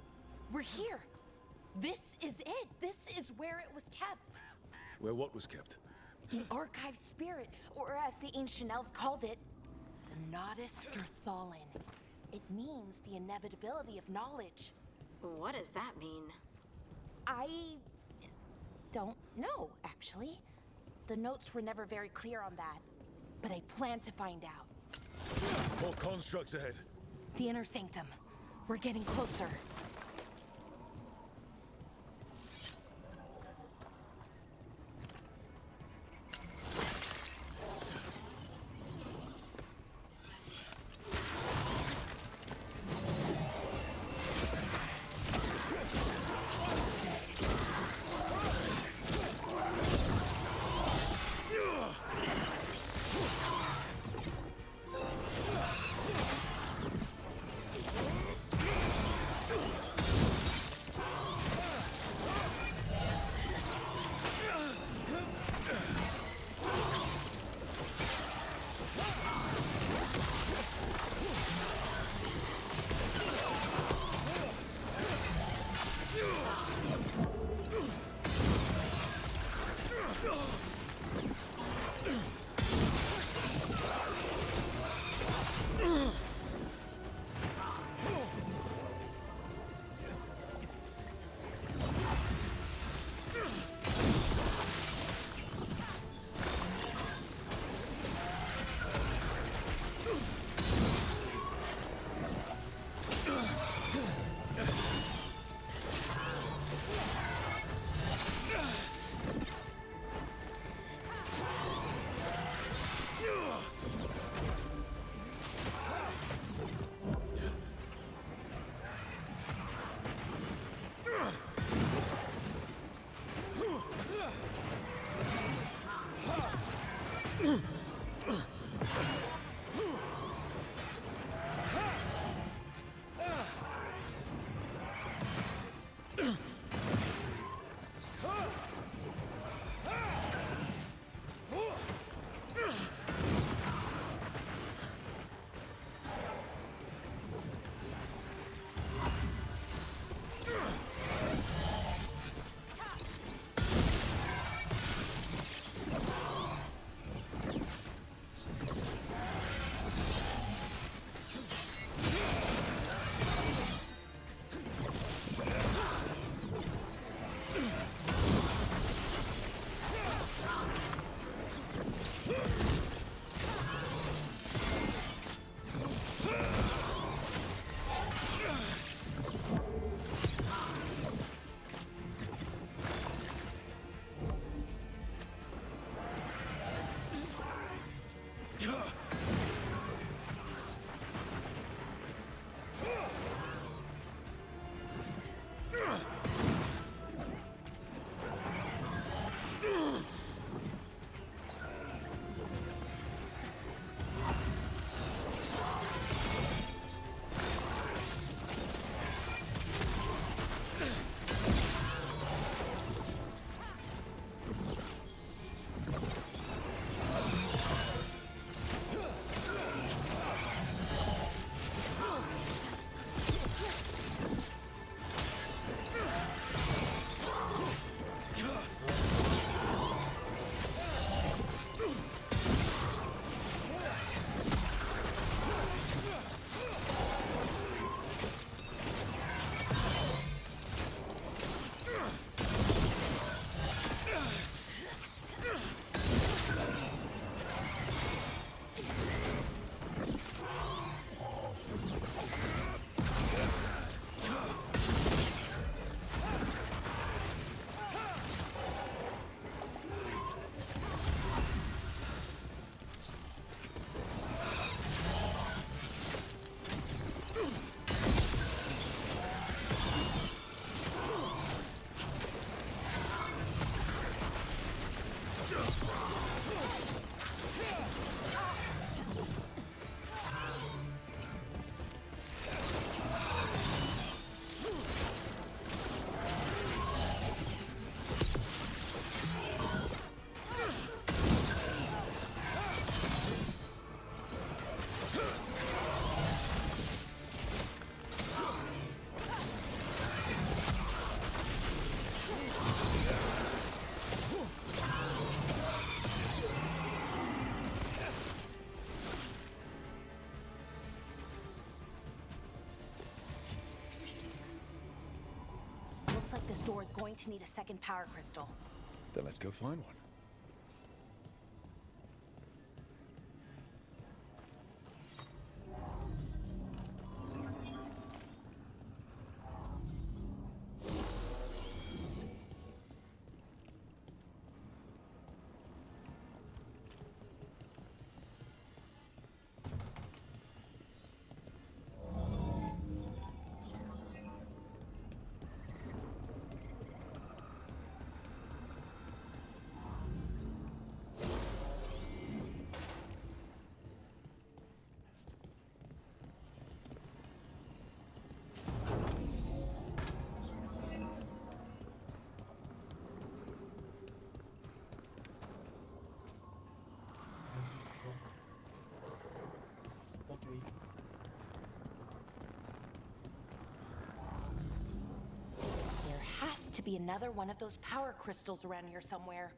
we're here. This is it. This is where it was kept. Where what was kept? The archive spirit, or as the ancient elves called it, the Nodus Durthalin. It means the inevitability of knowledge. What does that mean? I don't know, actually. The notes were never very clear on that, but I plan to find out. More constructs ahead. The inner sanctum. We're getting closer. going to need a second power crystal. Then let's go find one. There has to be another one of those power crystals around here somewhere.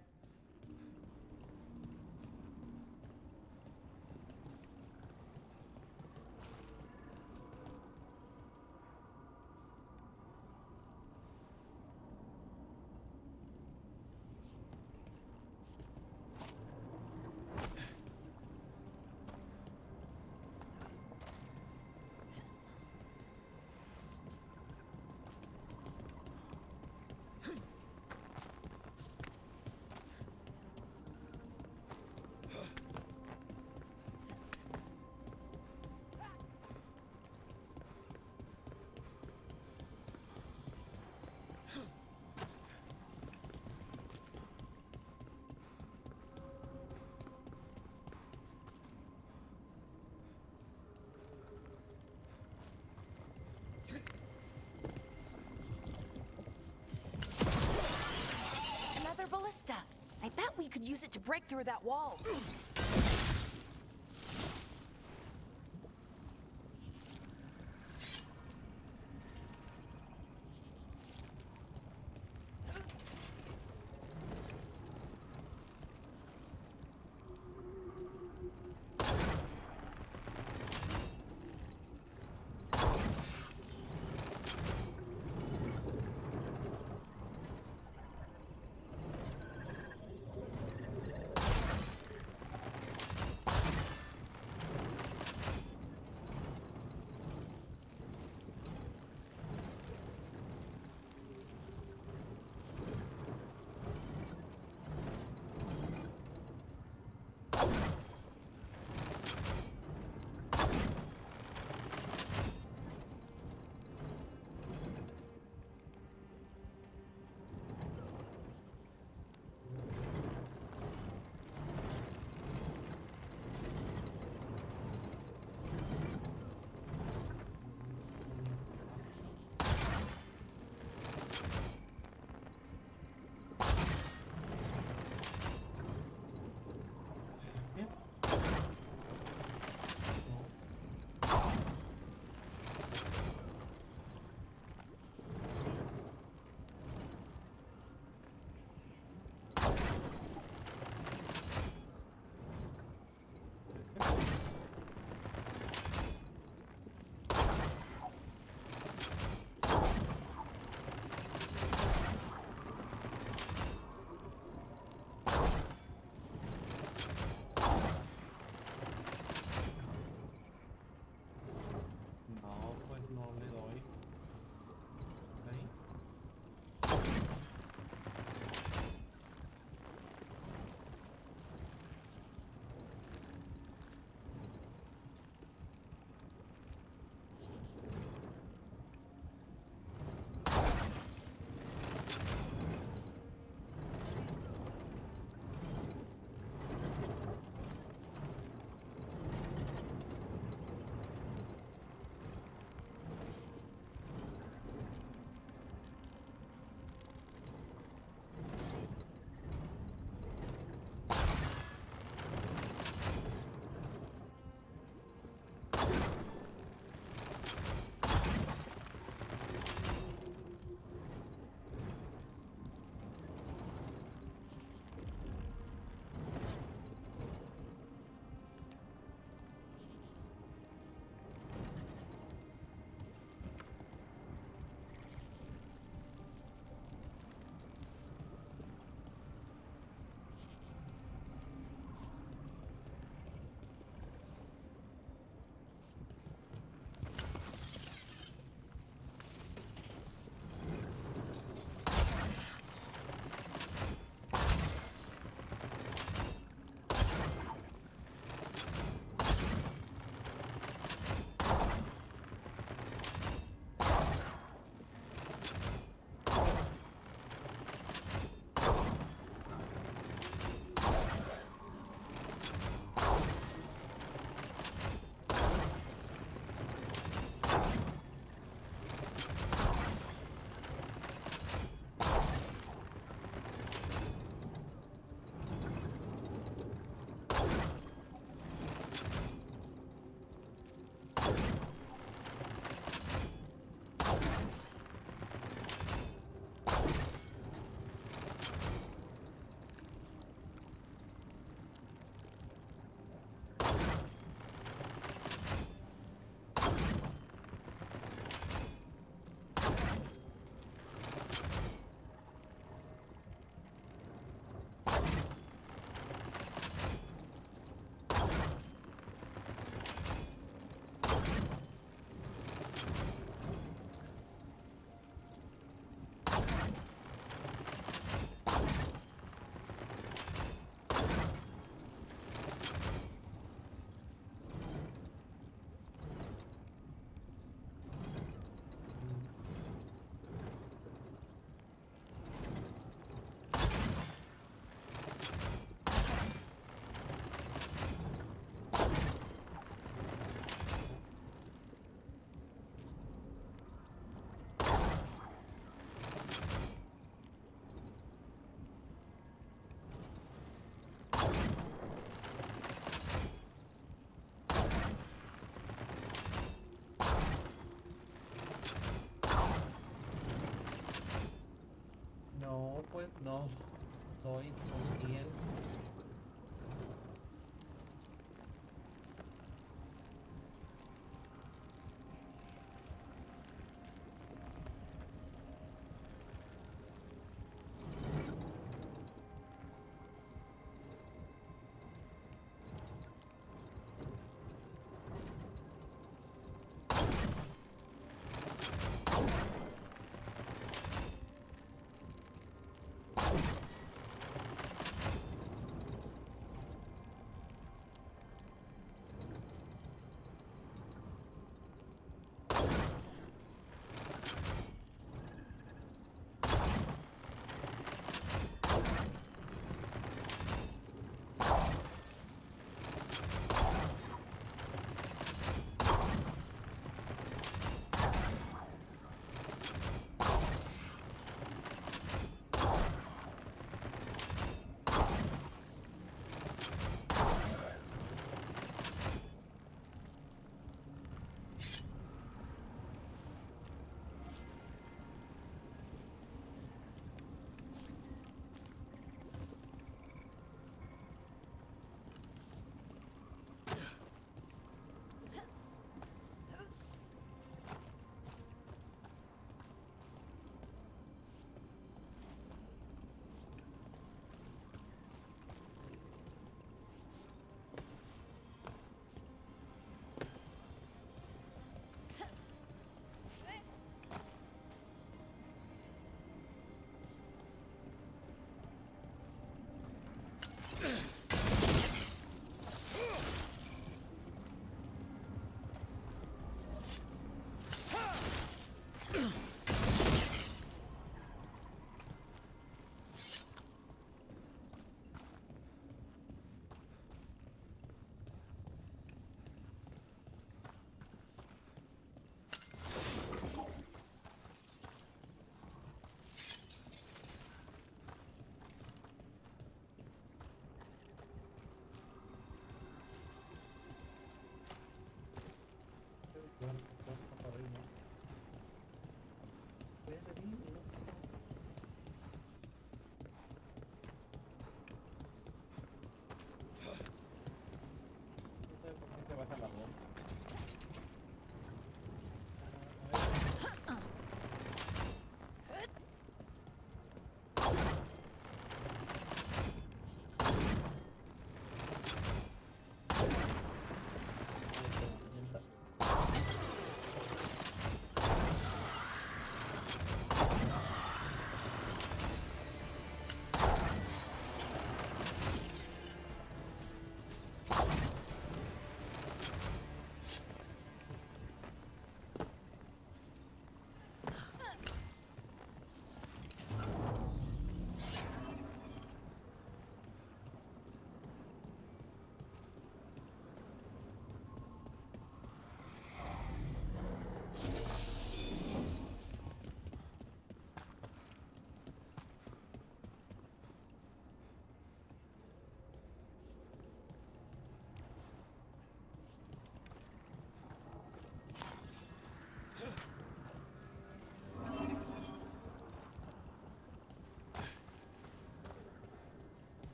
Another ballista. I bet we could use it to break through that wall. No, soy fiel.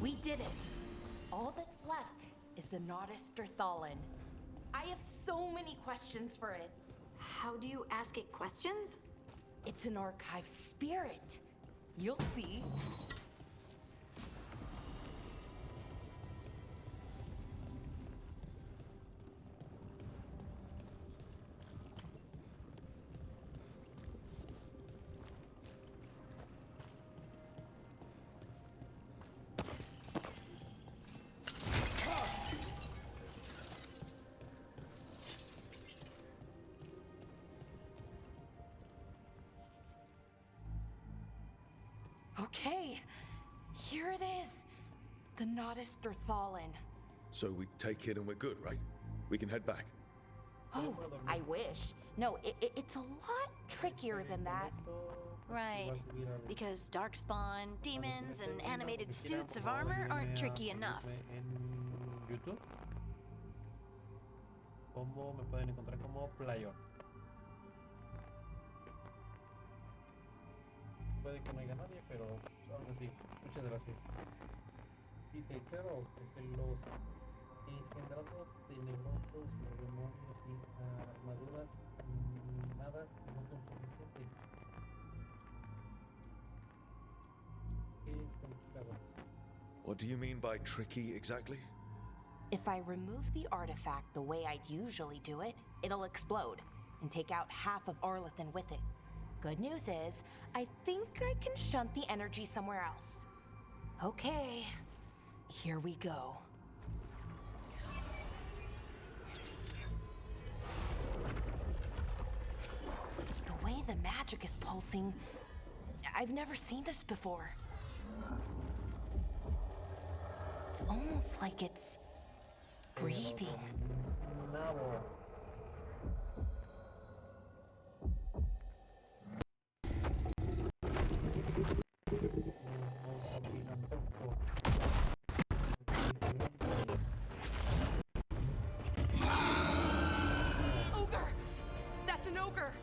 We did it. All that's left is the Nodus Thalin. I have so many questions for it. How do you ask it questions? It's an archive spirit. You'll see. Okay, here it is. The Nodus Thalin. So we take it and we're good, right? We can head back. Oh, I wish. No, it's a lot trickier than that. Right. Because darkspawn, demons, and animated suits of armor aren't tricky enough. como me pueden encontrar como Plaior. Puede que no haya nadie, pero aún así, muchas gracias. Dice, claro, porque los engendrados tenebrosos o demonios sin armaduras nada no son suficientes. ¿Qué es complicado? What do you mean by tricky exactly? If I remove the artifact the way I'd usually do it, it'll explode and take out half of Arlathan with it. Good news is, I think I can shunt the energy somewhere else. Okay, here we go. The way the magic is pulsing, I've never seen this before. It's almost like it's breathing. Nabo. Ogre! That's an ogre!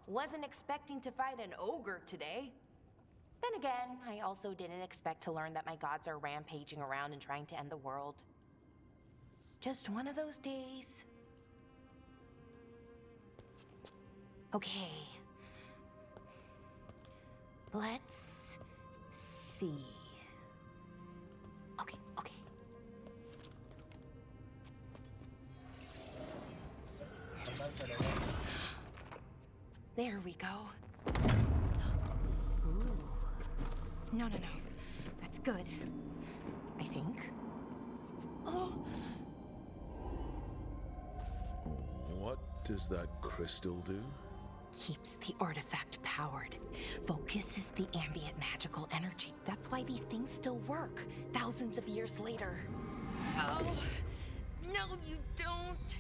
Wasn't expecting to fight an ogre today. Then again, I also didn't expect to learn that my gods are rampaging around and trying to end the world. Just one of those days. Okay. Let's see. Okay. There we go. Ooh. No. That's good. I think. Oh! What does that crystal do? Keeps the artifact powered. Focuses the ambient magical energy. That's why these things still work, thousands of years later. Oh! No, you don't!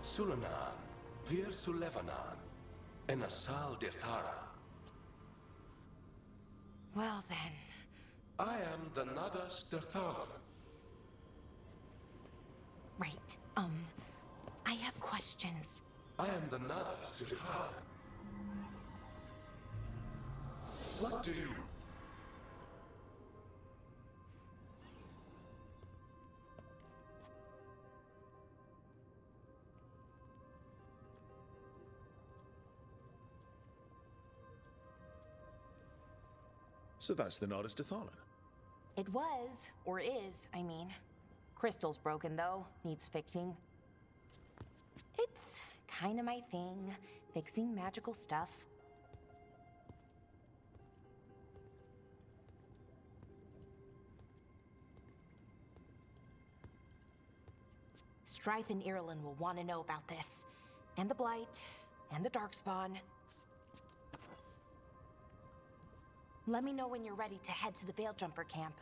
Sulanan, Vir Sulevanan, and Asal Dethara. Well then. I am the Nadas Derthalan. Right, I have questions. I am the Nadas Derthalan. What do you... So that's the Nardis Dethalan. It was, or is, I mean. Crystal's broken though, needs fixing. It's kinda my thing, fixing magical stuff. Strife and Irulan will want to know about this. And the Blight, and the Darkspawn. Let me know when you're ready to head to the Veil Jumper camp.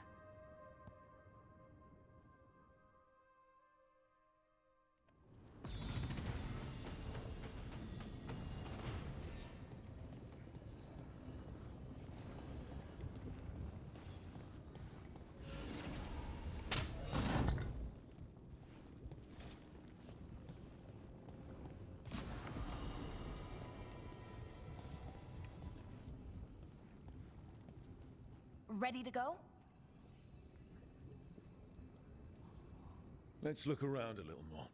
Ready to go? Let's look around a little more.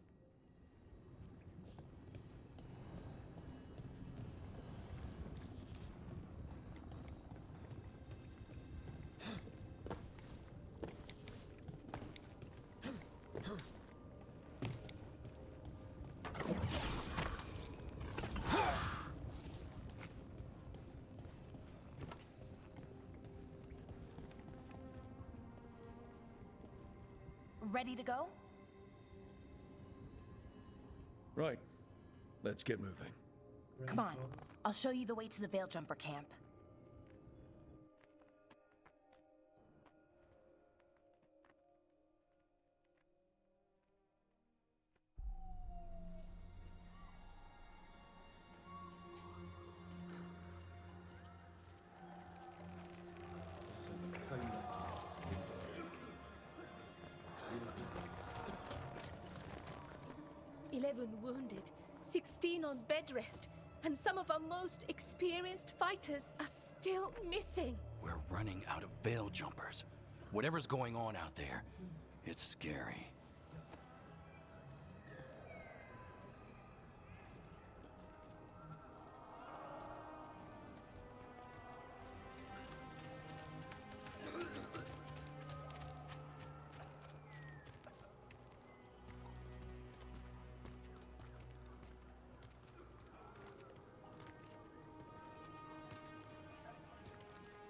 Ready to go? Right. Let's get moving. Come on. I'll show you the way to the Veil Jumper camp. Wounded, 16 on bed rest, and some of our most experienced fighters are still missing. We're running out of veil jumpers. Whatever's going on out there, it's scary.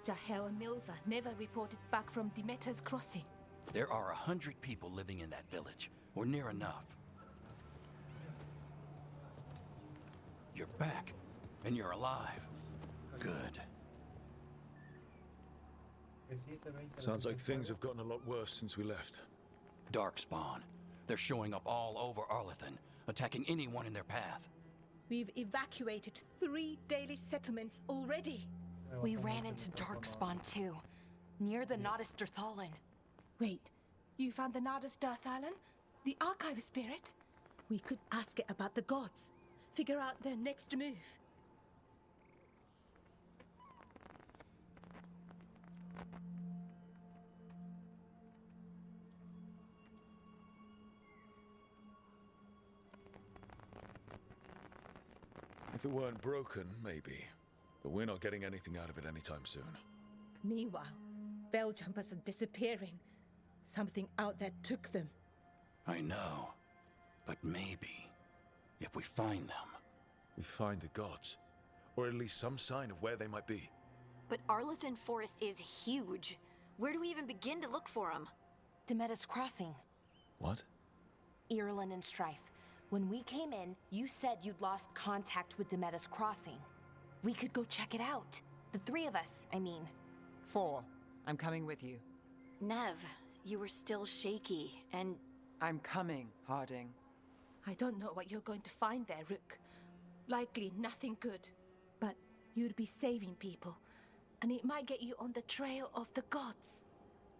Jahel and Milva never reported back from Demeter's crossing. There are 100 people living in that village, or near enough. You're back, and you're alive. Good. Sounds like things have gotten a lot worse since we left. Darkspawn. They're showing up all over Arlethan, attacking anyone in their path. We've evacuated 3 daily settlements already. We ran into Darkspawn too, near the Nodus Derthalin. Wait, you found the Nardus Darthalan? The Archive Spirit? We could ask it about the gods. Figure out their next move. If it weren't broken, maybe. But we're not getting anything out of it anytime soon. Meanwhile, veil jumpers are disappearing. Something out there took them. I know. But maybe, if we find them... We find the gods. Or at least some sign of where they might be. But Arlethan Forest is huge. Where do we even begin to look for them? Demetus Crossing. What? Irulan and Strife. When we came in, you said you'd lost contact with Demetus Crossing. We could go check it out. The 3 of us, I mean. 4. I'm coming with you. Nev, you were still shaky, and... I'm coming, Harding. I don't know what you're going to find there, Rook. Likely nothing good. But you'd be saving people. And it might get you on the trail of the gods.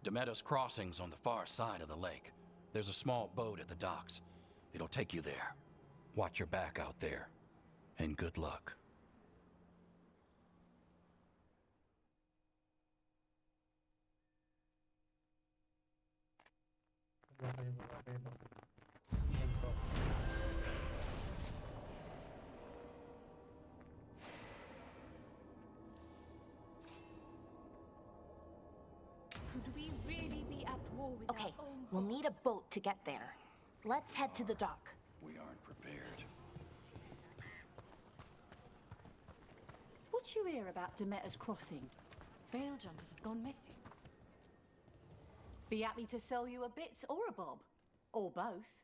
Demetus Crossing's on the far side of the lake. There's a small boat at the docks. It'll take you there. Watch your back out there. And good luck. Could we really be at war with Okay, our own we'll gods? need a boat to get there. Let's head to the dock. We aren't prepared. What you hear about Demeter's Crossing? Veil jumpers have gone missing. Be happy to sell you a bit or a bob. Or both.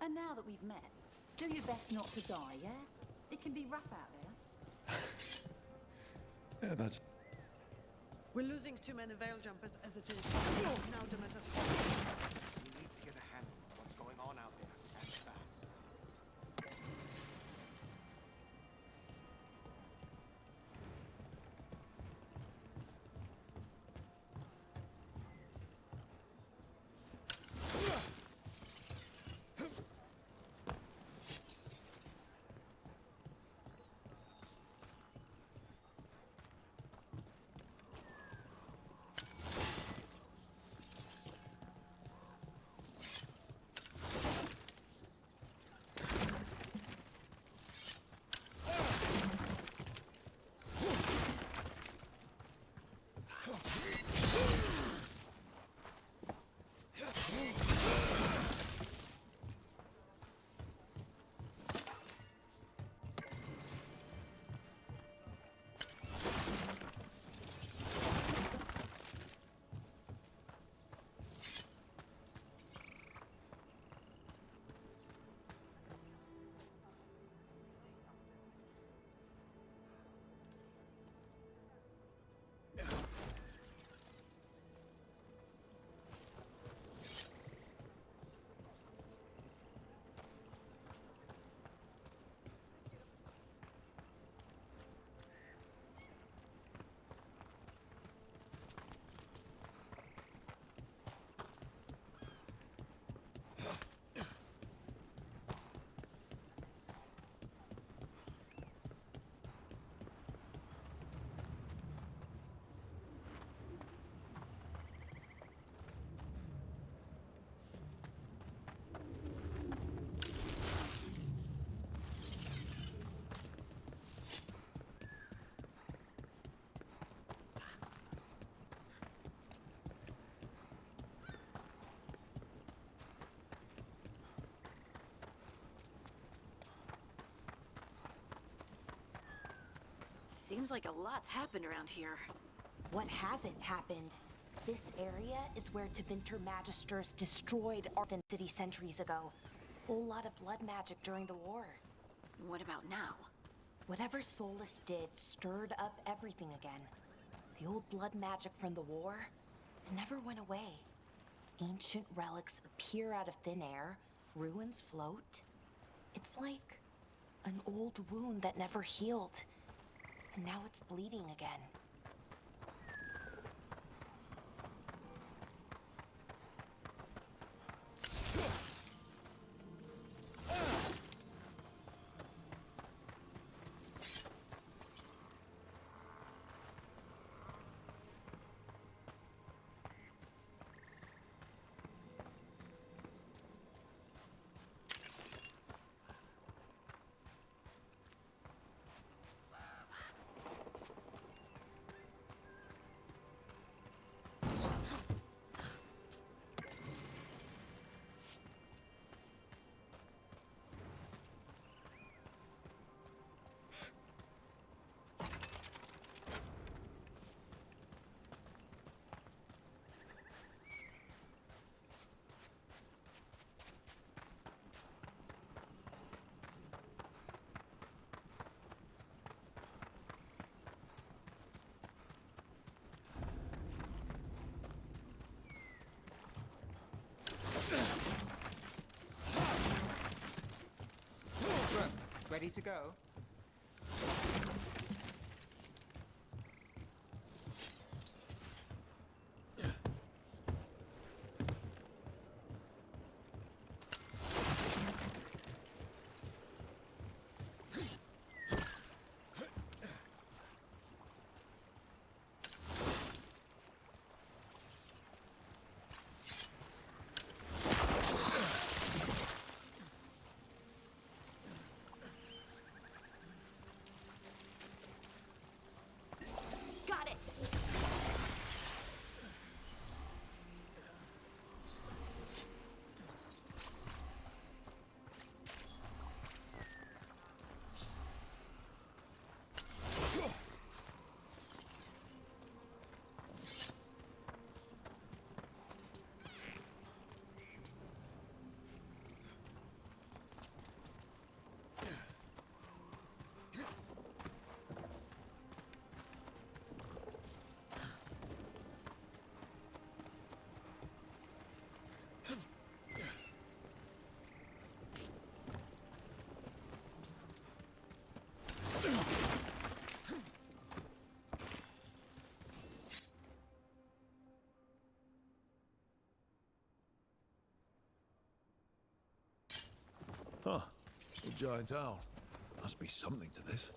And now that we've met, do your best not to die, yeah? It can be rough out there. Yeah, that's... We're losing too many veil jumpers as it is. Now Demeter's crossing. We need to get a handle on what's going on out there, and fast. Seems like a lot's happened around here. What hasn't happened? This area is where Tevinter Magisters destroyed Arthur City centuries ago. Whole lot of blood magic during the war. What about now? Whatever Solus did stirred up everything again. The old blood magic from the war, it never went away. Ancient relics appear out of thin air, ruins float. It's like an old wound that never healed, and now it's bleeding again. Ready to go? Got it! Huh. A giant owl. Must be something to this.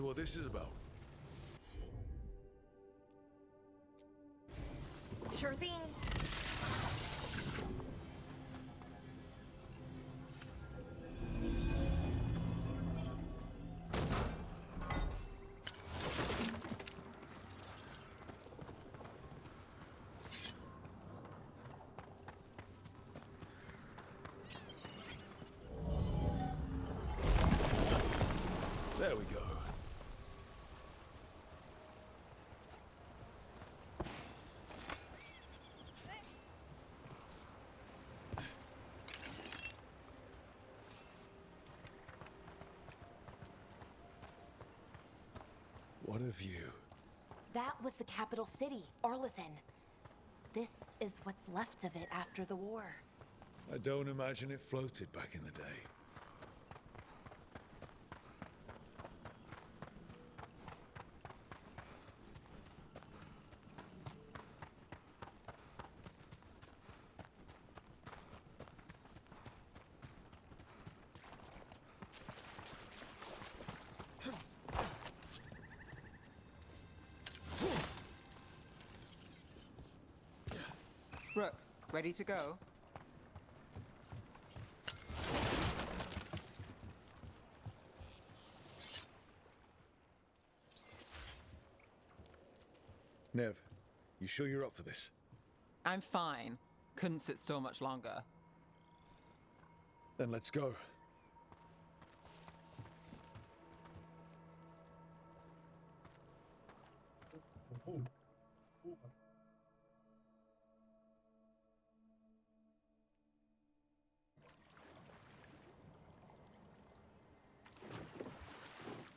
what this is about? Sure thing. There we go. What a view. That was the capital city, Arlethan. This is what's left of it after the war. I don't imagine it floated back in the day. Rook, ready to go? Nev, you sure you're up for this? I'm fine. Couldn't sit still much longer. Then let's go.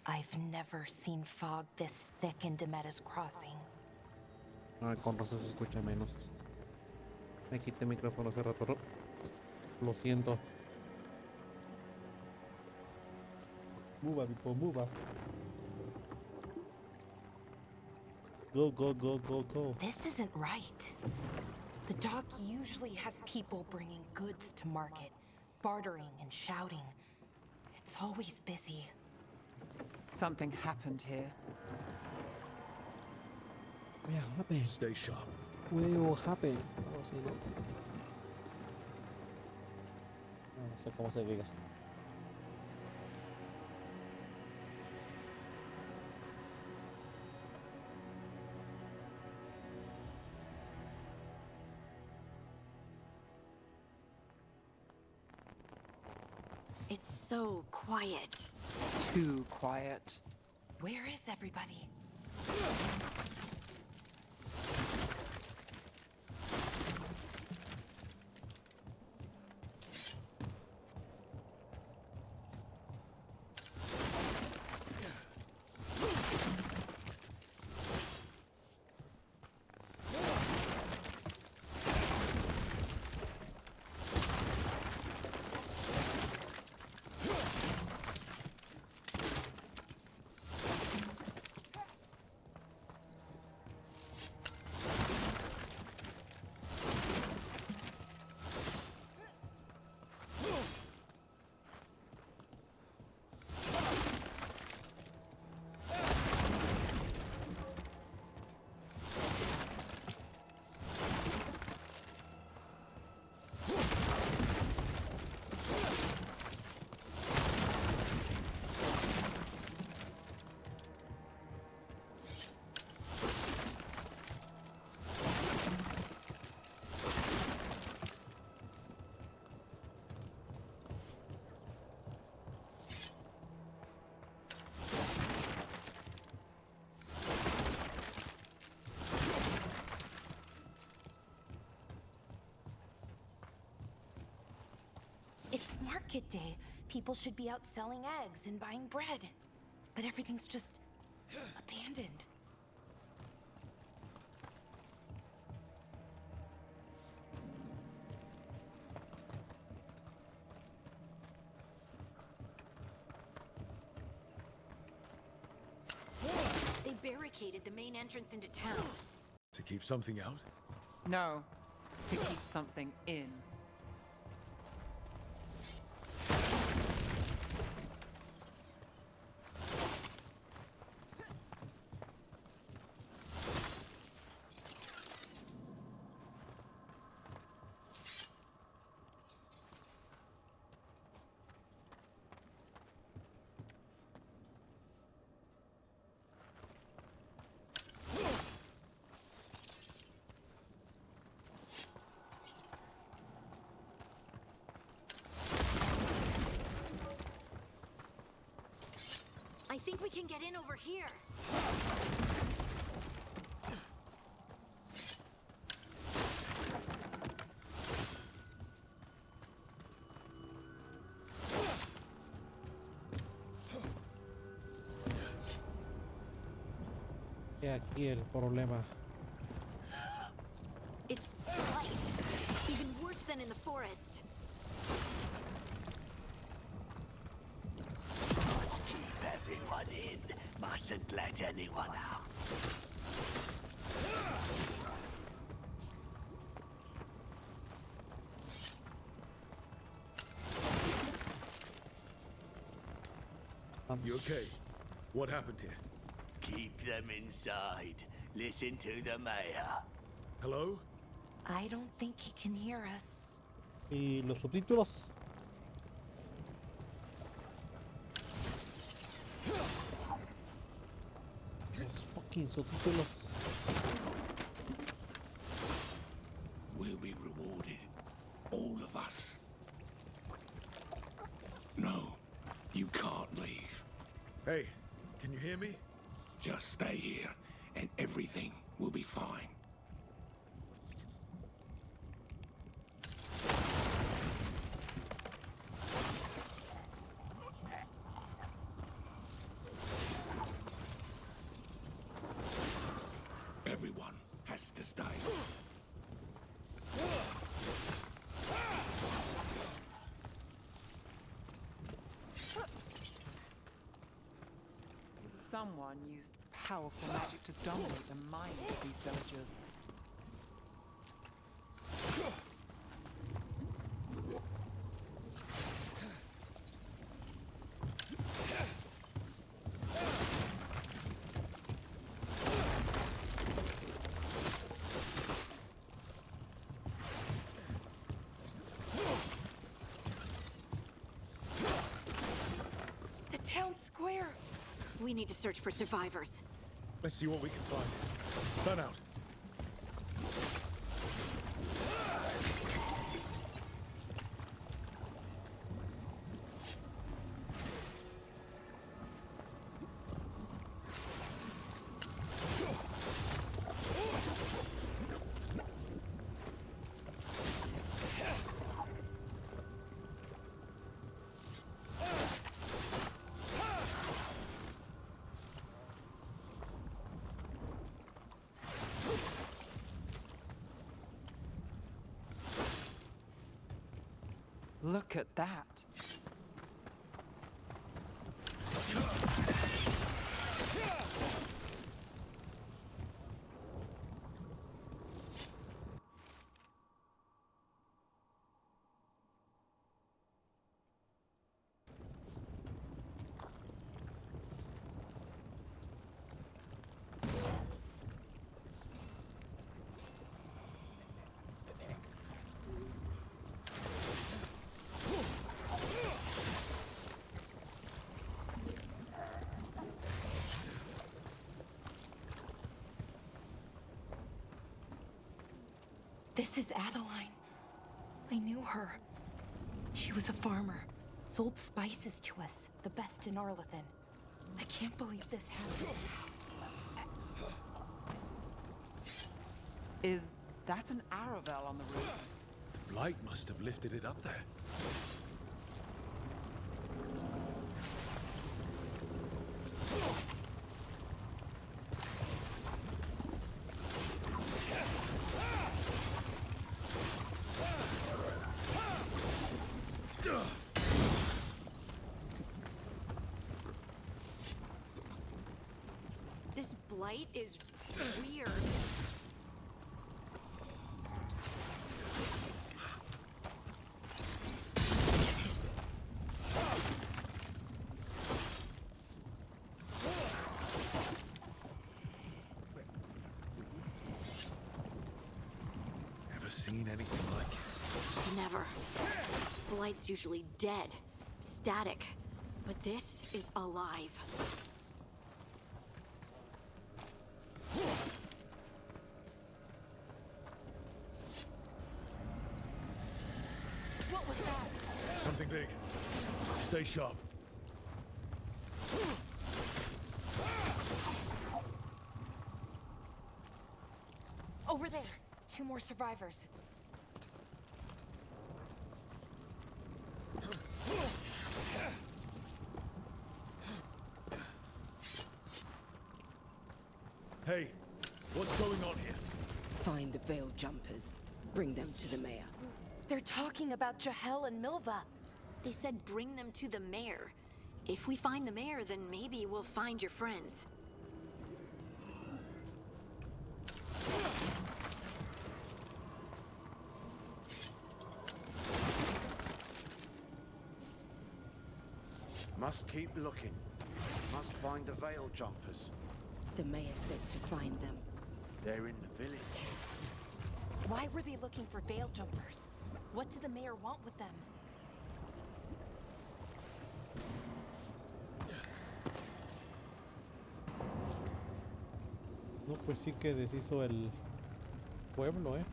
I've never seen fog this thick in Demeta's Crossing. Ah, con razón se escucha menos. Me quité el micrófono hace rato, ¿no? Lo siento. Move up, people, move up. Go, go, go, go, go. This isn't right. The dock usually has people bringing goods to market, bartering and shouting. It's always busy. Something happened here. What happened? Stay sharp. What happened? Algo así, ¿no? No sé cómo se diga. It's so quiet. Too quiet. Where is everybody? It's market day. People should be out selling eggs and buying bread. But everything's just abandoned. They barricaded the main entrance into town. To keep something out? No, to keep something in. can get in over here. Y aquí el problema. It's light. Even worse than in the forest. Must keep everyone in. Mustn't let anyone out. You okay? What happened here? Keep them inside. Listen to the mayor. Hello? I don't think he can hear us. Y los subtítulos. Los fucking subtítulos. We'll be rewarded. All of us. No, you can't leave. Hey, can you hear me? Just stay here, and everything will be fine. Everyone has to stay. Someone used powerful magic to dominate the minds of these villagers. The town square. We need to search for survivors. Let's see what we can find. Turn out. Look at that. This is Adeline. I knew her. She was a farmer, sold spices to us, the best in Arlethan. I can't believe this happened. Is that an Aravel on the roof? Blight must have lifted it up there. This blight is weird. Ever seen anything like it? Never. Blight's usually dead, static, but this is alive. What was that? Something big. Stay sharp. Over there. 2 more survivors. Hey, what's going on here? Find the veil jumpers. Bring them to the mayor. They're talking about Jahel and Milva. They said bring them to the mayor. If we find the mayor, then maybe we'll find your friends. Must keep looking. Must find the veil jumpers. The mayor said to find them. They're in the village. Why were they looking for veil jumpers? What did the mayor want with them? No, pues sí que deshizo el pueblo, ¿eh?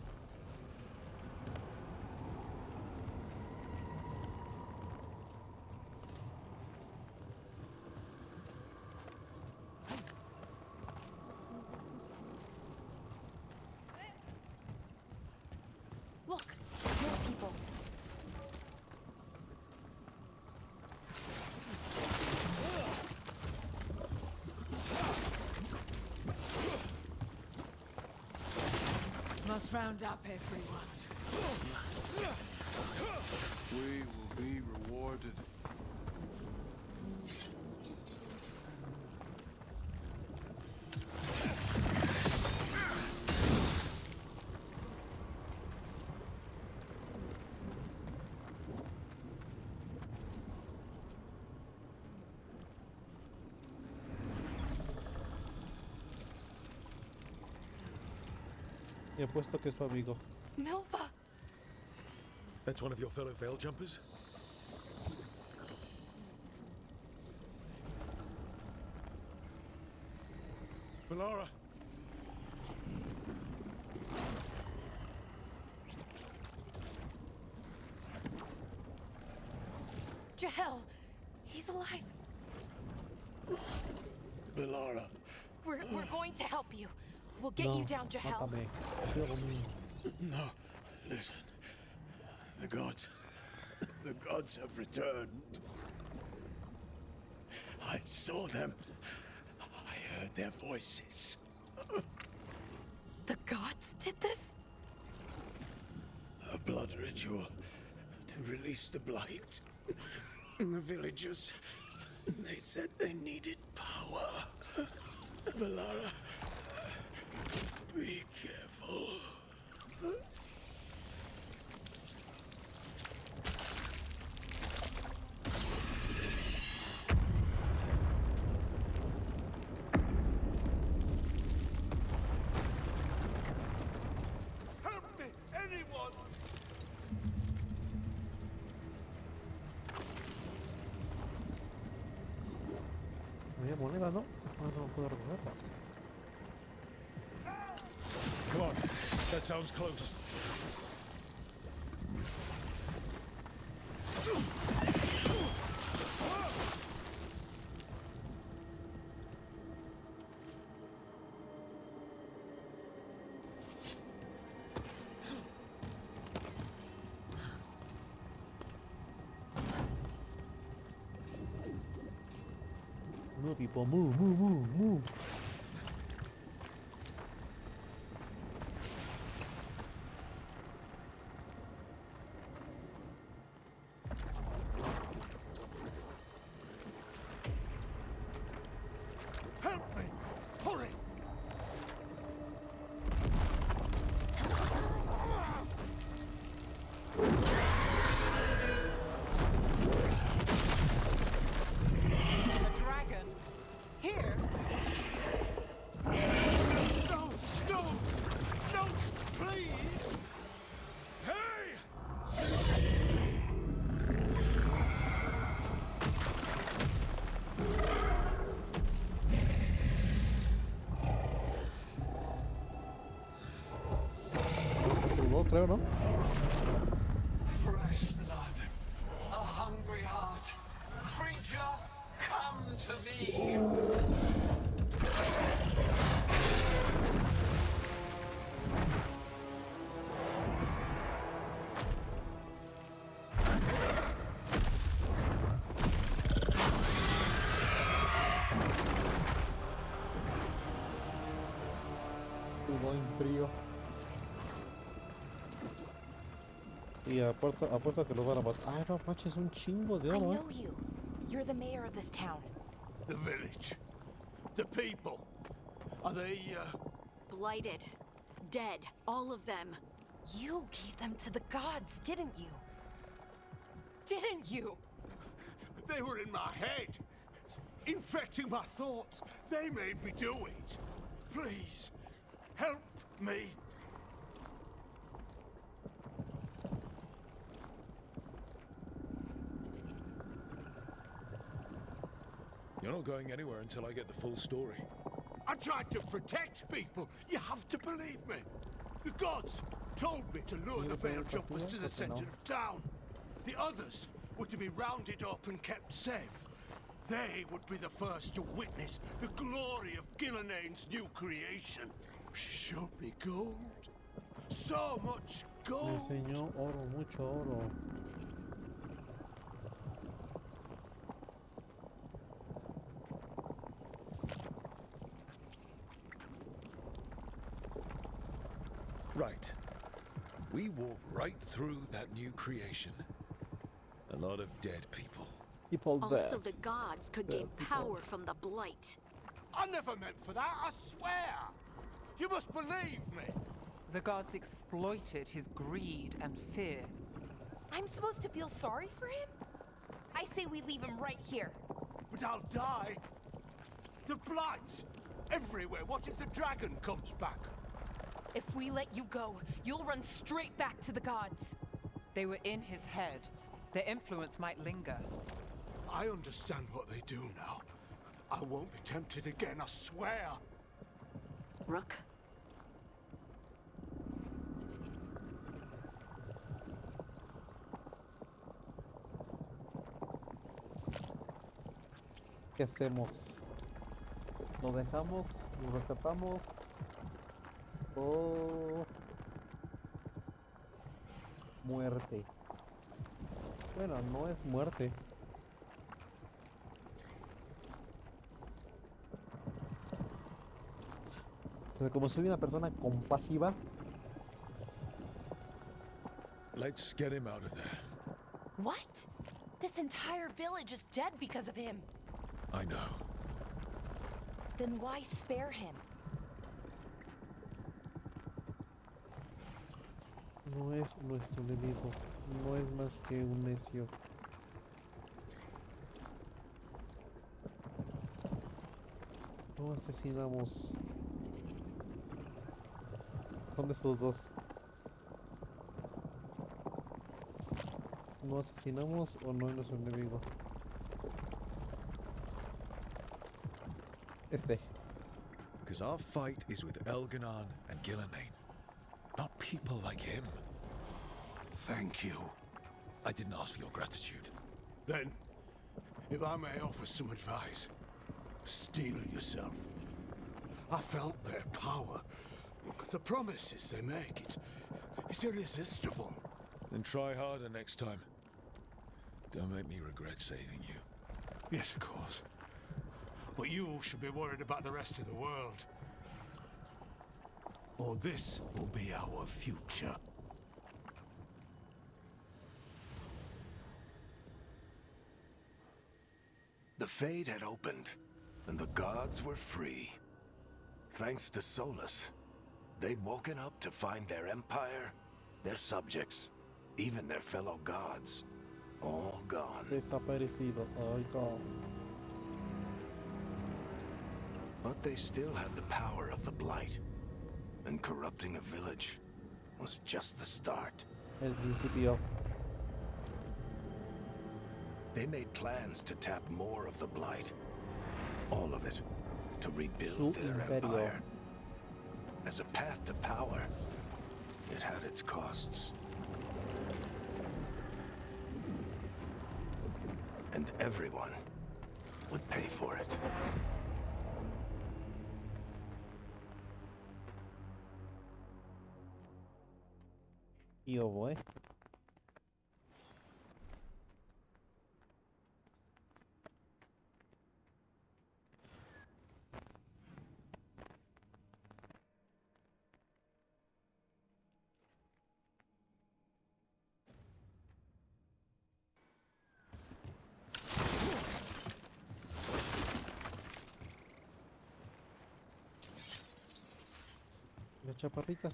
Look, more people. Must round up everyone. We will be rewarded. Y apuesto que es su amigo. Milva! That's one of your fellow veil jumpers? Melara! Jahel! He's alive! Melara. We're going to help you. We'll get you down, Jahel. Mátame. No, listen. The gods have returned. I saw them. I heard their voices. The gods did this? A blood ritual to release the blight. The villagers, they said they needed power. Melara, be careful. Help me! Anyone! Había moneda, ¿no? Ah, no puedo recogerla. Come on, that sounds close. Move, people, move, move, move, move. Help me! Hurry! A dragon? Here? No! No! No! Please! Hey! Sudó, creo, ¿no? Fresh blood, a hungry heart. Creature, come to me. Sudó en frío. Y apuesta que lo van a matar. Ay, no manches, un chingo de I oro, know you. You're the mayor of this town. The village. The people. Are they, Blighted. Dead. All of them. You gave them to the gods, didn't you? Didn't you? They were in my head. Infecting my thoughts. They made me do it. Please, help me. You're not going anywhere until I get the full story. I tried to protect people. You have to believe me. The gods told me to lure the veil jumpers to the center of town. The others were to be rounded up and kept safe. They would be the first to witness the glory of Gilnenane's new creation. She showed me gold. So much Me gold. enseñó oro, mucho oro. Right. We walk right through that new creation. A lot of dead people. People Also, the gods could gain power from the blight. I never meant for that, I swear. You must believe me. The gods exploited his greed and fear. I'm supposed to feel sorry for him? I say we leave him right here. But I'll die. The blight. Everywhere. What if the dragon comes back? If we let you go, you'll run straight back to the gods. They were in his head. Their influence might linger. I understand what they do now. I won't be tempted again, I swear. Rook? ¿Qué hacemos? ¿Lo dejamos? ¿Lo rescatamos? ¿O muerte? Bueno, no es muerte. Pero como soy una persona compasiva. Let's get him out of there. What? This entire village is dead because of him. I know. Then why spare him? No es nuestro enemigo. No es más que un necio. No asesinamos. Son de estos dos. ¿No asesinamos o no es nuestro enemigo? Because our fight is with Elganon and Gillenane, not people like him. Thank you. I didn't ask for your gratitude. Then, if I may offer some advice, steel yourself. I felt their power. The promises they make, it's irresistible. Then try harder next time. Don't make me regret saving you. Yes, of course. But you should be worried about the rest of the world. Or this will be our future. The Fade had opened, and the gods were free. Thanks to Solus, they'd woken up to find their empire, their subjects, even their fellow gods, all gone. Desaparecido. Ay, God. But they still had the power of the Blight, and corrupting a village was just the start. El principio. They made plans to tap more of the Blight. All of it, to rebuild their empire. As a path to power, it had its costs. And everyone would pay for it. Yo voy. La chaparrita.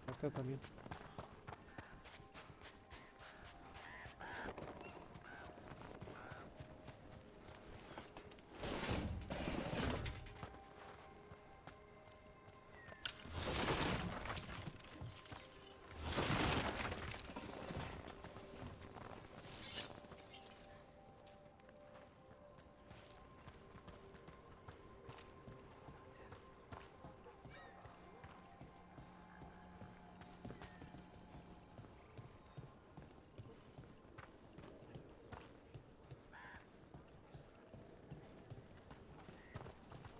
Acá también.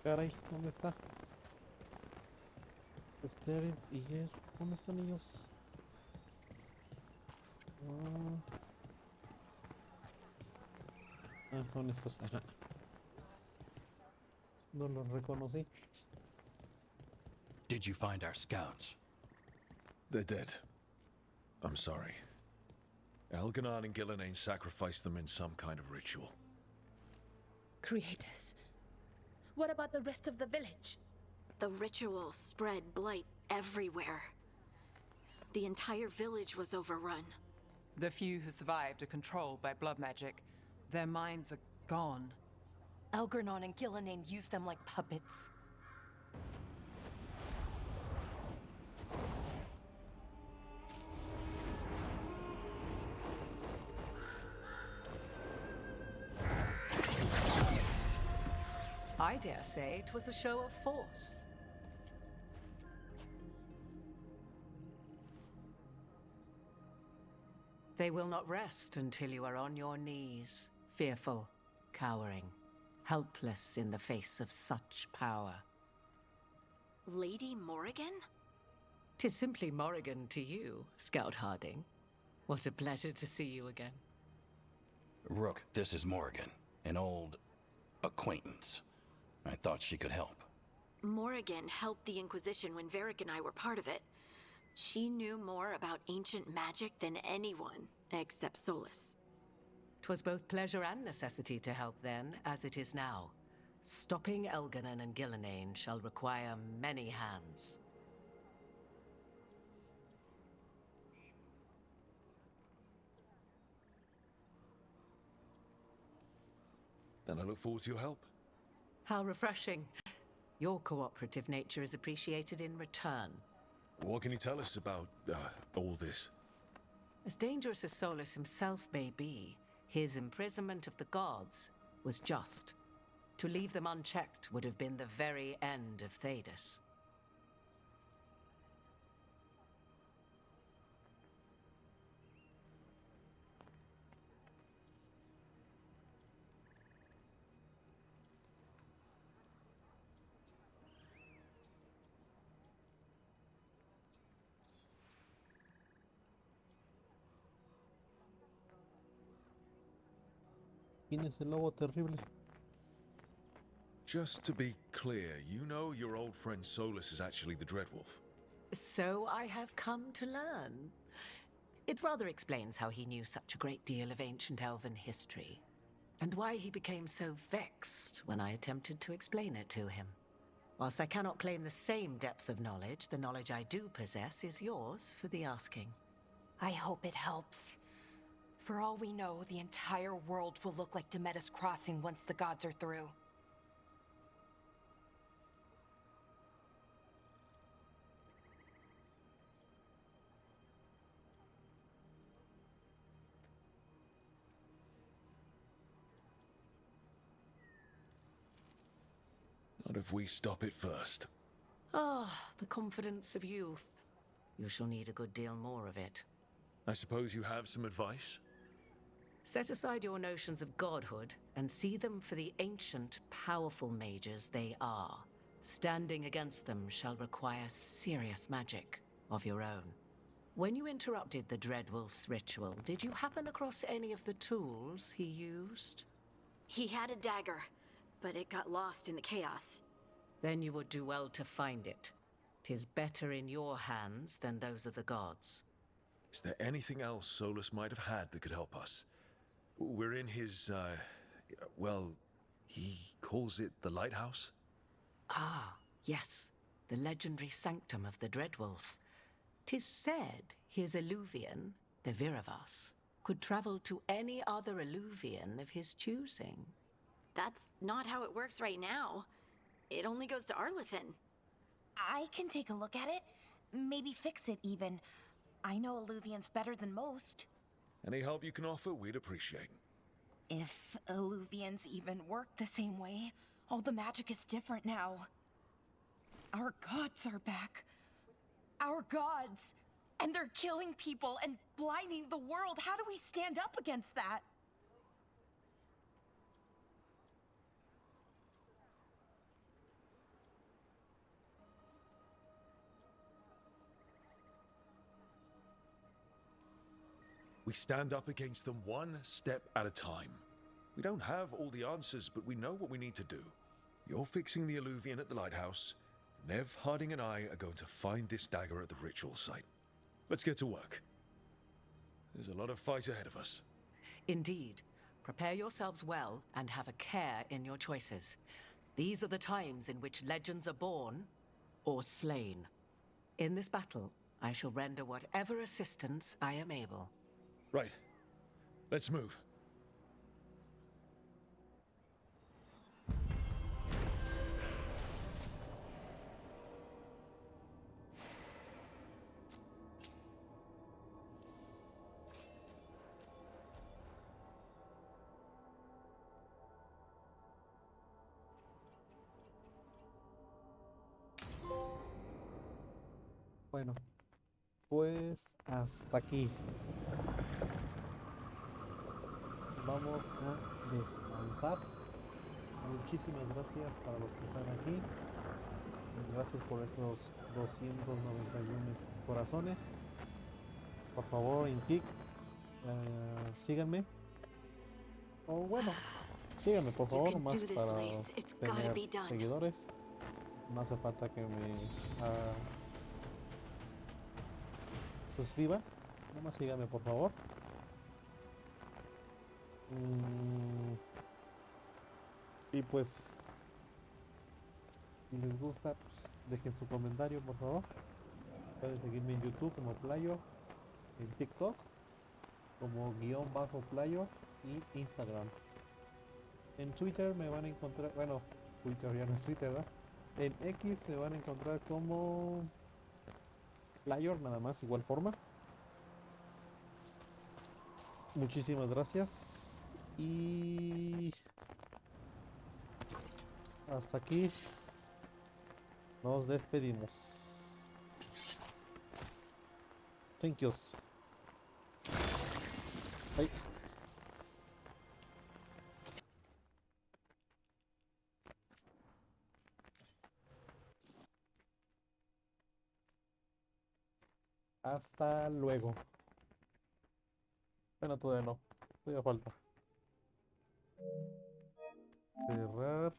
Caray, ¿dónde está? Esther y Yer, ¿dónde están ellos? Son estos. Ajá. No los reconocí. Did you find our scouts? They're dead. I'm sorry. Elganon and Gillenane sacrificed them in some kind of ritual. Creators. What about the rest of the village? The ritual spread blight everywhere. The entire village was overrun. The few who survived are controlled by blood magic. Their minds are gone. Elgernon and Gillenane used them like puppets. I dare say it was a show of force. They will not rest until you are on your knees, fearful, cowering, helpless in the face of such power. Lady Morrigan? 'Tis simply Morrigan to you, Scout Harding. What a pleasure to see you again. Rook, this is Morrigan, an old acquaintance. I thought she could help. Morrigan helped the Inquisition when Varric and I were part of it. She knew more about ancient magic than anyone, except Solus. 'Twas both pleasure and necessity to help then, as it is now. Stopping Elganon and Gillenane shall require many hands. Then I look forward to your help. How refreshing. Your cooperative nature is appreciated in return. What can you tell us about all this? As dangerous as Solus himself may be, his imprisonment of the gods was just. To leave them unchecked would have been the very end of Thedas. ¿Quién es el lobo terrible? Just to be clear, you know your old friend Solus is actually the Dreadwolf. So I have come to learn. It rather explains how he knew such a great deal of ancient elven history, and why he became so vexed when I attempted to explain it to him. Whilst I cannot claim the same depth of knowledge, the knowledge I do possess is yours for the asking. I hope it helps. For all we know, the entire world will look like Demetus Crossing once the gods are through. Not if we stop it first. Ah, the confidence of youth. You shall need a good deal more of it. I suppose you have some advice? Set aside your notions of godhood and see them for the ancient, powerful mages they are. Standing against them shall require serious magic of your own. When you interrupted the Dreadwolf's ritual, did you happen across any of the tools he used? He had a dagger, but it got lost in the chaos. Then you would do well to find it. 'Tis better in your hands than those of the gods. Is there anything else Solus might have had that could help us? We're in his, well, he calls it the lighthouse? Ah, yes. The legendary sanctum of the Dreadwolf. 'Tis said his Illuvian, the Viravas, could travel to any other Illuvian of his choosing. That's not how it works right now. It only goes to Arlethan. I can take a look at it. Maybe fix it even. I know Illuvians better than most. Any help you can offer, we'd appreciate. If Illuvians even work the same way, all the magic is different now. Our gods are back. Our gods! And they're killing people and blinding the world. How do we stand up against that? We stand up against them one step at a time. We don't have all the answers, but we know what we need to do. You're fixing the Illuvian at the lighthouse. Nev, Harding, and I are going to find this dagger at the ritual site. Let's get to work. There's a lot of fight ahead of us. Indeed. Prepare yourselves well and have a care in your choices. These are the times in which legends are born or slain. In this battle, I shall render whatever assistance I am able. Right. Let's move. Bueno, pues hasta aquí. Vamos a descansar. Muchísimas gracias para los que están aquí. Gracias por esos 291 corazones. Por favor, en kick, síganme. O bueno, síganme por favor, más para tener seguidores. No hace falta que me suscriban. Nada más síganme por favor. Y pues, si les gusta, pues, dejen su comentario por favor. Pueden seguirme en YouTube como Plaior, en TikTok como _Plaior y Instagram. En Twitter me van a encontrar, bueno, Twitter ya no es Twitter, ¿verdad? En X me van a encontrar como Plaior, nada más, igual forma. Muchísimas gracias. Y hasta aquí nos despedimos. Thank yous. Bye. Hasta luego. Bueno, todavía no. Todavía falta. Cerrar.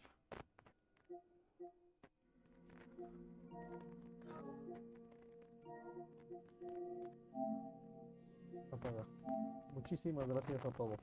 Apagar. Muchísimas gracias a todos.